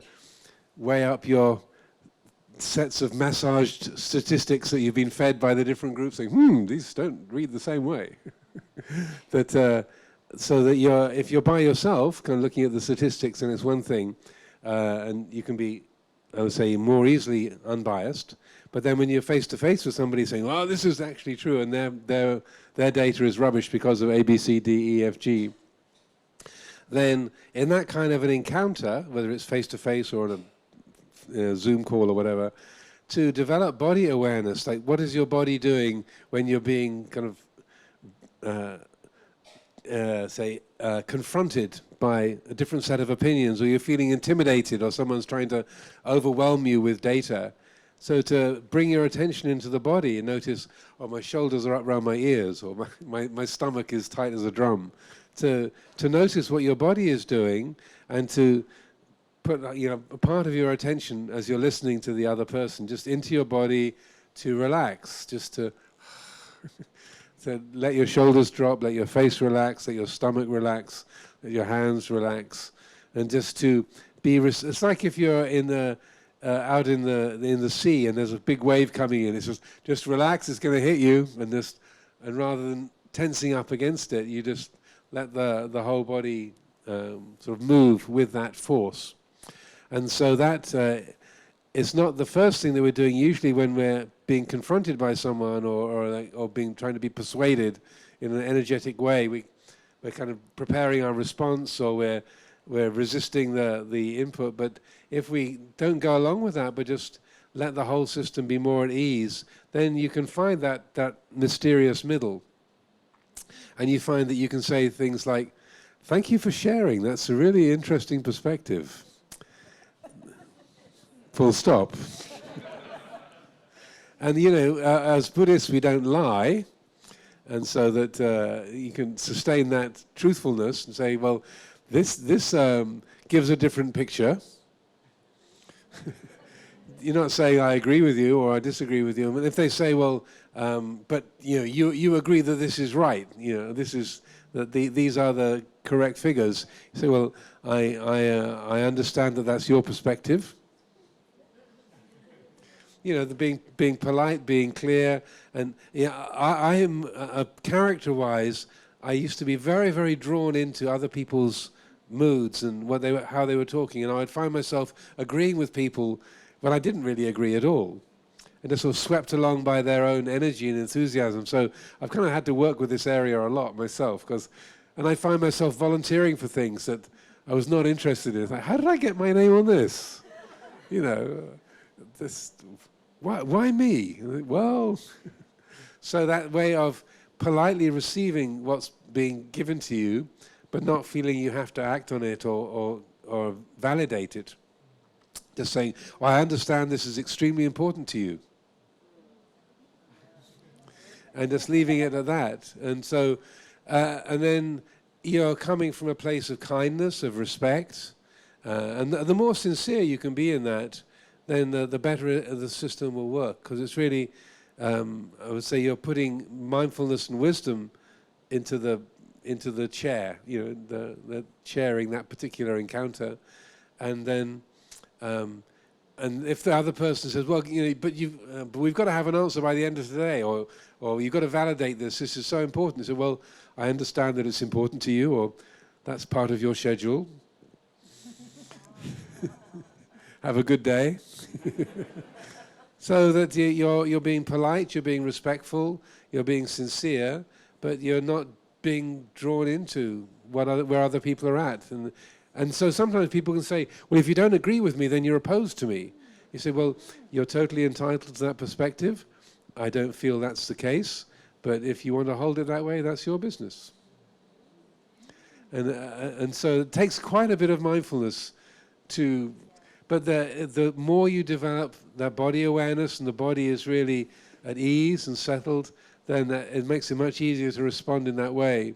weigh up your sets of massaged statistics that you've been fed by the different groups, saying, these don't read the same way. So that if you're by yourself, kind of looking at the statistics, and it's one thing, and you can be, I would say, more easily unbiased. But then when you're face to face with somebody saying, "Oh, this is actually true," and their data is rubbish because of A, B, C, D, E, F, G, then in that kind of an encounter, whether it's face to face or on a Zoom call or whatever, to develop body awareness, like what is your body doing when you're being kind of confronted by a different set of opinions, or you're feeling intimidated, or someone's trying to overwhelm you with data. So to bring your attention into the body and notice, my shoulders are up around my ears, or my stomach is tight as a drum. To notice what your body is doing, and to put a part of your attention as you're listening to the other person just into your body, to relax, just to let your shoulders drop, let your face relax, let your stomach relax, let your hands relax, and just to be. It's like if you're out in the sea and there's a big wave coming in. It's just relax. It's going to hit you, and rather than tensing up against it, you just let the whole body sort of move with that force. And so that it's not the first thing that we're doing. Usually, when we're being confronted by someone or being trying to be persuaded in an energetic way, we're kind of preparing our response, or we're resisting the input. But if we don't go along with that, but just let the whole system be more at ease, then you can find that mysterious middle. And you find that you can say things like, "Thank you for sharing. That's a really interesting perspective." Full stop. And as Buddhists, we don't lie. And so that you can sustain that truthfulness and say, well, this gives a different picture. You're not saying I agree with you or I disagree with you. But if they say, well, but you agree that this is right, that these are the correct figures. You say, well, I understand that that's your perspective. You know, being polite, being clear, and yeah, I am character-wise, I used to be very, very drawn into other people's moods and how they were talking, and I would find myself agreeing with people when I didn't really agree at all, and just sort of swept along by their own energy and enthusiasm. So I've kind of had to work with this area a lot myself, and I find myself volunteering for things that I was not interested in. Like, how did I get my name on this? You know, this. Why me? Well, so that way of politely receiving what's being given to you, but not feeling you have to act on it or validate it. Just saying, well, I understand this is extremely important to you. And just leaving it at that. And so, and then you're coming from a place of kindness, of respect, and the more sincere you can be in that, then the better the system will work. Because it's really, I would say, you're putting mindfulness and wisdom into the chair, you know, the chairing that particular encounter, and then, and if the other person says, well, you know, but we've got to have an answer by the end of today, or you've got to validate this. This is so important. You say, well, I understand that it's important to you, or that's part of your schedule. Have a good day. So that you're being polite, you're being respectful, you're being sincere, but you're not being drawn into where other people are at. And so sometimes people can say, well, if you don't agree with me, then you're opposed to me. You say, well, you're totally entitled to that perspective. I don't feel that's the case, but if you want to hold it that way, that's your business. And so it takes quite a bit of mindfulness to. But the more you develop that body awareness and the body is really at ease and settled, then it makes it much easier to respond in that way,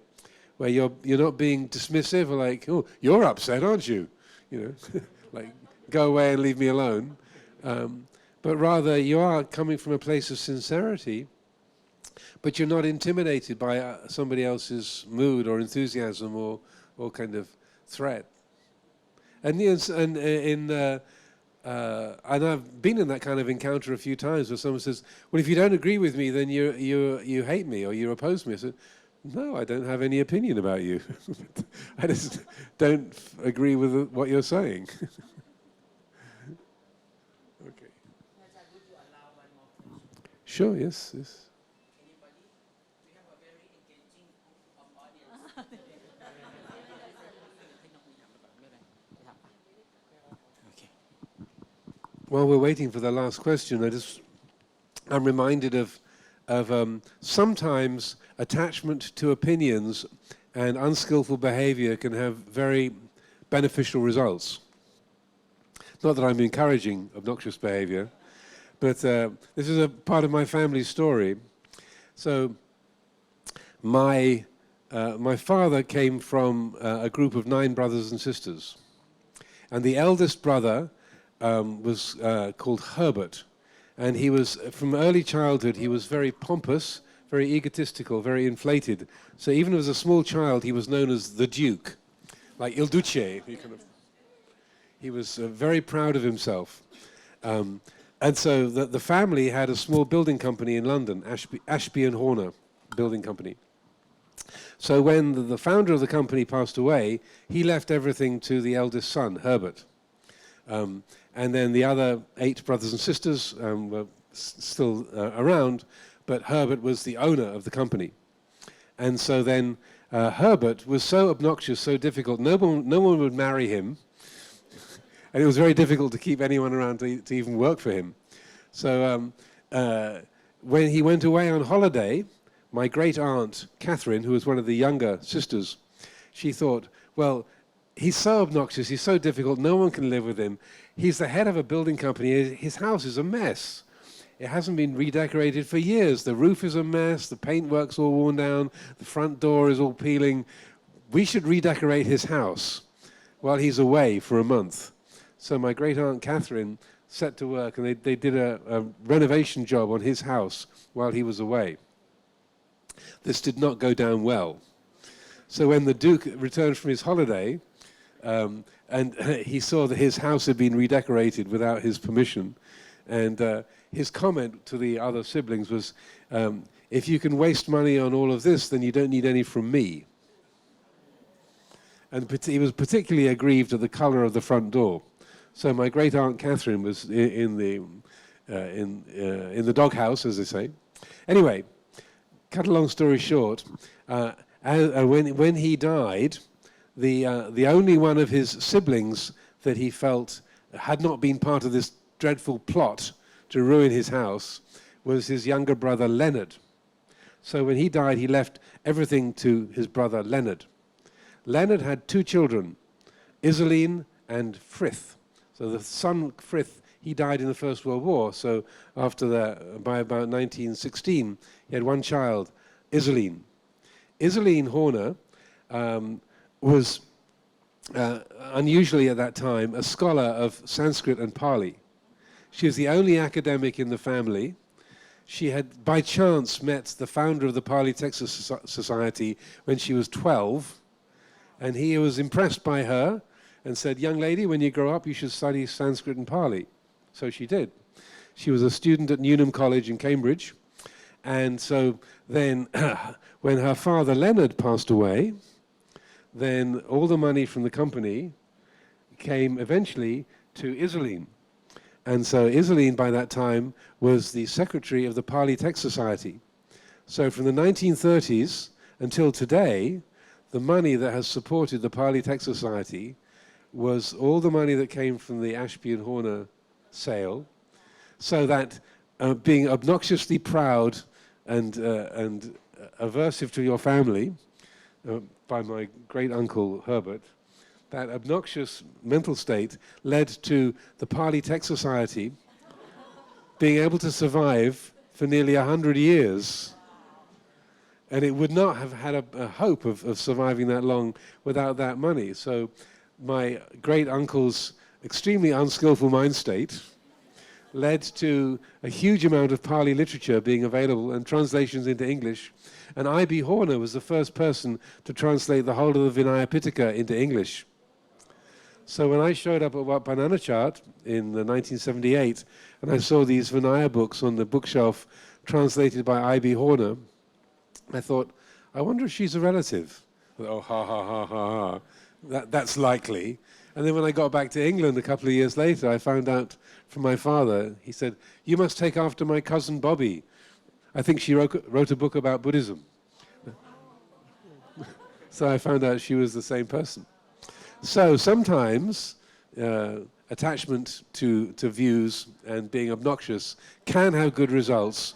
where you're not being dismissive or like, oh, you're upset, aren't you? You know, like, go away and leave me alone. But rather you are coming from a place of sincerity, but you're not intimidated by somebody else's mood or enthusiasm or kind of threat. And I've been in that kind of encounter a few times where someone says, well, if you don't agree with me, then you hate me or you oppose me. I said, no, I don't have any opinion about you. I just don't agree with what you're saying. Okay. Sure, yes. While we're waiting for the last question, I'm reminded of sometimes attachment to opinions and unskillful behavior can have very beneficial results. Not that I'm encouraging obnoxious behavior, but this is a part of my family story. So my father came from a group of 9 brothers and sisters, and the eldest brother was called Herbert, and he was, from early childhood, he was very pompous, very egotistical, very inflated. So even as a small child, he was known as the Duke, like Il Duce. He was very proud of himself. And so the family had a small building company in London, Ashby and Horner Building Company. So when the founder of the company passed away, he left everything to the eldest son, Herbert. And then the other 8 brothers and sisters were still around, but Herbert was the owner of the company. And so then Herbert was so obnoxious, so difficult, no one would marry him. And it was very difficult to keep anyone around to even work for him. So when he went away on holiday, my great aunt, Catherine, who was one of the younger sisters, she thought, well, he's so obnoxious, he's so difficult, no one can live with him. He's the head of a building company, his house is a mess. It hasn't been redecorated for years. The roof is a mess, the paintwork's all worn down, the front door is all peeling. We should redecorate his house while he's away for a month. So my great aunt Catherine set to work and they did a renovation job on his house while he was away. This did not go down well. So when the Duke returned from his holiday, and he saw that his house had been redecorated without his permission, and his comment to the other siblings was, if you can waste money on all of this, then you don't need any from me. And he was particularly aggrieved at the colour of the front door. So my great aunt Catherine was in the doghouse, as they say. Anyway, cut a long story short, when he died, the only one of his siblings that he felt had not been part of this dreadful plot to ruin his house was his younger brother Leonard. So when he died, he left everything to his brother Leonard. Leonard had two children, Isolene and Frith. So the son Frith, he died in the First World War. So after that, by about 1916, he had one child, Isolene. Isolene Horner was unusually at that time a scholar of Sanskrit and Pali. She was the only academic in the family. She had by chance met the founder of the Pali Texas Society when she was 12, and he was impressed by her and said, young lady, when you grow up you should study Sanskrit and Pali. So she did. She was a student at Newnham College in Cambridge, and so then when her father Leonard passed away, then all the money from the company came eventually to Isolene. And so Isolene, by that time, was the secretary of the Pali Text Society. So from the 1930s until today, the money that has supported the Pali Text Society was all the money that came from the Ashby and Horner sale, so that being obnoxiously proud and aversive to your family, by my great-uncle Herbert, that obnoxious mental state led to the Pali Text Society being able to survive for nearly 100 years. And it would not have had a hope of surviving that long without that money. So my great-uncle's extremely unskillful mind state led to a huge amount of Pali literature being available and translations into English. And I.B. Horner was the first person to translate the whole of the Vinaya Pitaka into English. So when I showed up at Wat Bananachat in 1978, and I saw these Vinaya books on the bookshelf translated by I.B. Horner, I thought, I wonder if she's a relative. Oh, ha, ha, ha, ha, ha. That's likely. And then when I got back to England a couple of years later, I found out from my father, he said, you must take after my cousin Bobby. I think she wrote a book about Buddhism. So I found out she was the same person. So sometimes attachment to views and being obnoxious can have good results,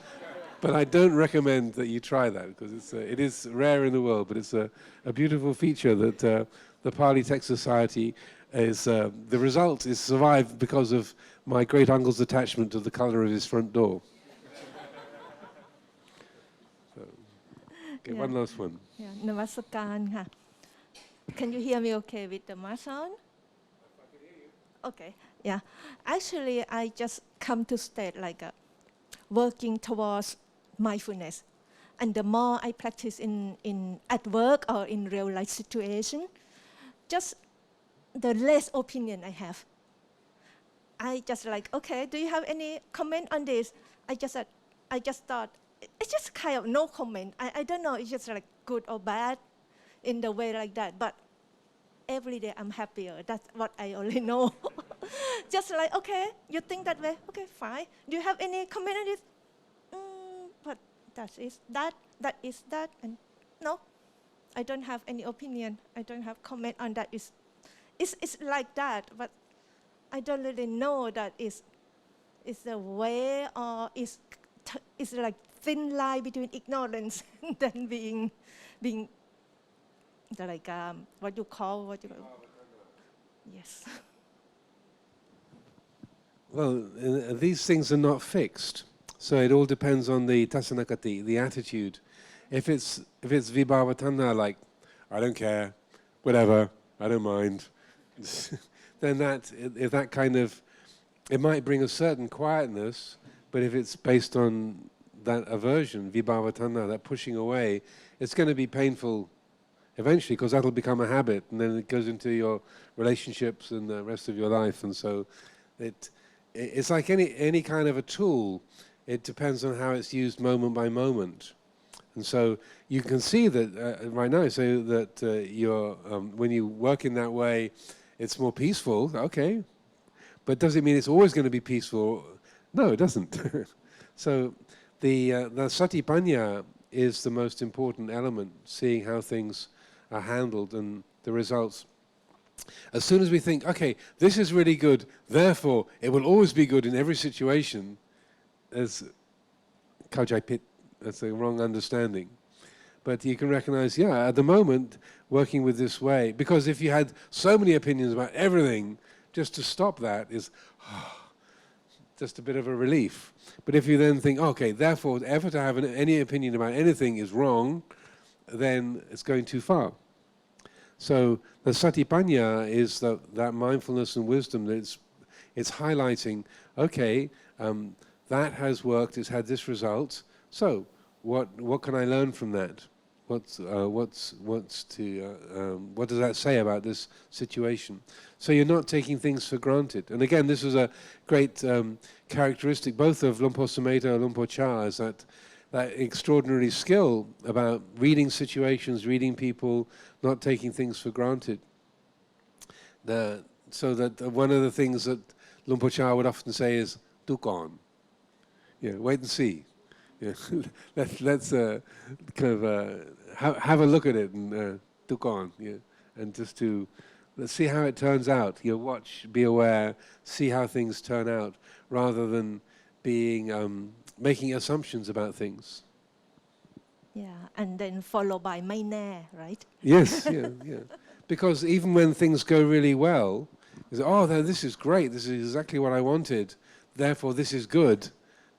but I don't recommend that you try that, because it is rare in the world, but it's a beautiful feature that the Pali Text Society is, the result is survived because of my great-uncle's attachment to the color of his front door. So, okay, one last one. Yeah, Namaskaran. Can you hear me okay with the mic sound? Okay, yeah. Actually, I just come to state like working towards mindfulness. And the more I practice at work or in real life situation, just the less opinion I have. I just like, okay, do you have any comment on this? I just thought, it's just kind of no comment. I don't know, it's just like good or bad in the way like that. But every day I'm happier. That's what I only know. Just like, okay, you think that way? Okay, fine. Do you have any comment on this? But that is that. And no, I don't have any opinion. I don't have comment on that. It's like that, but I don't really know that it's the way, or it's like thin line between ignorance and then being like what you call. Yes. Well, these things are not fixed, so it all depends on the tasanakati, the attitude. If it's vibhavatana, like I don't care, whatever, I don't mind, then if that kind of, it might bring a certain quietness, but if it's based on that aversion, vibhavatana, that pushing away, it's going to be painful eventually, because that'll become a habit, and then it goes into your relationships and the rest of your life. And so it's like any kind of a tool. It depends on how it's used moment by moment. And so you can see that right now, so that when you work in that way, it's more peaceful, okay. But does it mean it's always going to be peaceful? No, it doesn't. So the satipanya is the most important element, seeing how things are handled and the results. As soon as we think, okay, this is really good, therefore it will always be good in every situation, as Kaujai that's a wrong understanding. But you can recognize, yeah, at the moment, working with this way, because if you had so many opinions about everything, just to stop that is just a bit of a relief. But if you then think, okay, therefore, ever to have any opinion about anything is wrong, then it's going too far. So the satipanya is that mindfulness and wisdom that it's highlighting, okay, that has worked, it's had this result, so what can I learn from that? What does that say about this situation? So you're not taking things for granted. And again, this was a great characteristic both of Luang Por Sumedho and Luang Por Chah, is that extraordinary skill about reading situations, reading people, not taking things for granted. So that one of the things that Luang Por Chah would often say is, "Duk on." Yeah, wait and see. Yeah, let's kind of have a look at it and duk on. Yeah, and just let's see how it turns out. You know, watch, be aware, see how things turn out, rather than being making assumptions about things. Yeah, and then followed by ไม่แน่ right? Yes, yeah. Because even when things go really well, you say, oh, this is great, this is exactly what I wanted, therefore this is good.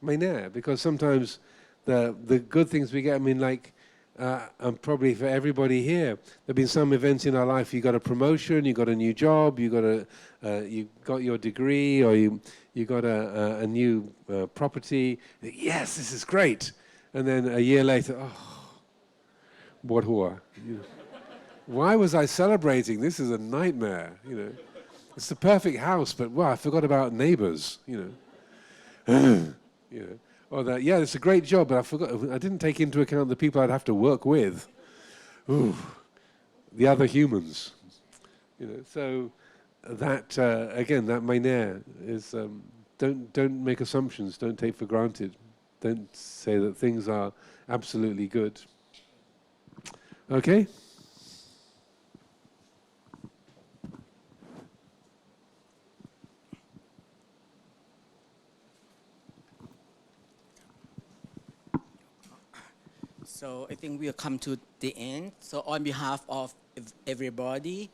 ไม่แน่, because sometimes the good things we get, I mean, like, and probably for everybody here, there have been some events in our life, you got a promotion, you got a new job, you got your degree, or you got a new property. Yes, this is great. And then a year later, oh, what hua? You know, why was I celebrating? This is a nightmare, you know. It's the perfect house, but wow, I forgot about neighbors, you know. You know. Or that, yeah, it's a great job, but I didn't take into account the people I'd have to work with. Ooh, the other humans. You know, so that again, that mainer is don't make assumptions, don't take for granted, don't say that things are absolutely good. Okay? So I think we have come to the end. So on behalf of everybody,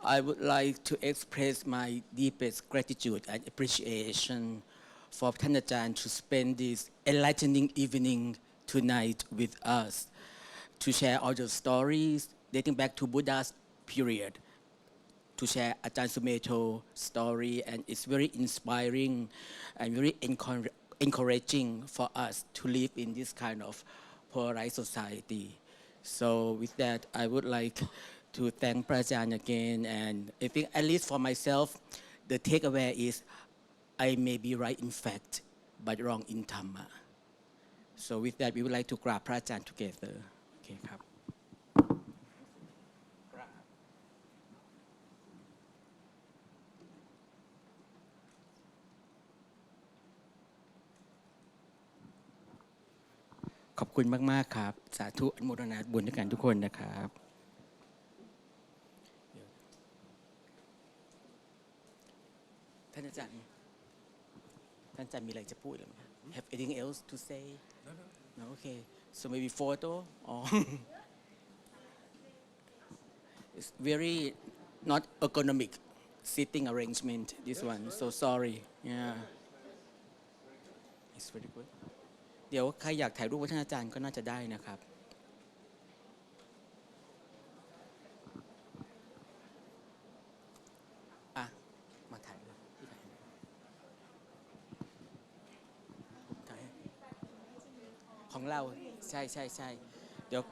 I would like to express my deepest gratitude and appreciation forท่านอาจารย์ to spend this enlightening evening tonight with us, to share all the stories dating back to Buddha's period, to share Ajahn Sumedho's story, and it's very inspiring and very encouraging for us to live in this kind of polarized society. So with that, I would like to thank Prajaan again, and I think at least for myself, the takeaway is I may be right in fact, but wrong in dhamma. So with that, we would like to grab Prajaan together. Okay, ครับ ขอบคุณมากๆครับสาธุอนุโมทนาบุญด้วยกันทุกคนนะครับท่านอาจารย์มีอะไรจะพูดหรือไม่ Have anything else to say? No. Okay. So maybe photo or it's very not ergonomic sitting arrangement. This one. So sorry. Yeah. It's very good. เดี๋ยวใครอยากถ่ายรูปกับท่านอาจารย์ก็น่าจะได้นะครับมาถ่ายที่ถ่ายของเราใช่เดี๋ยว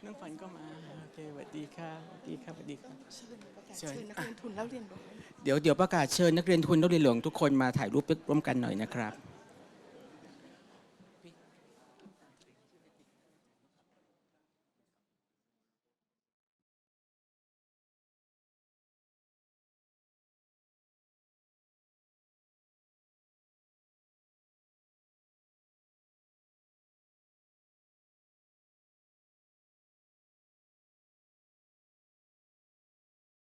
น้องฝันก็มาโอเคสวัสดีค่ะสวัสดีค่ะสวัสดีค่ะเชิญนักเรียนทุนแล้วเรียนหลวงเดี๋ยวประกาศเชิญนักเรียนทุนแล้วเรียนหลวงทุกคนมาถ่ายรูปร่วมกันหน่อยนะครับ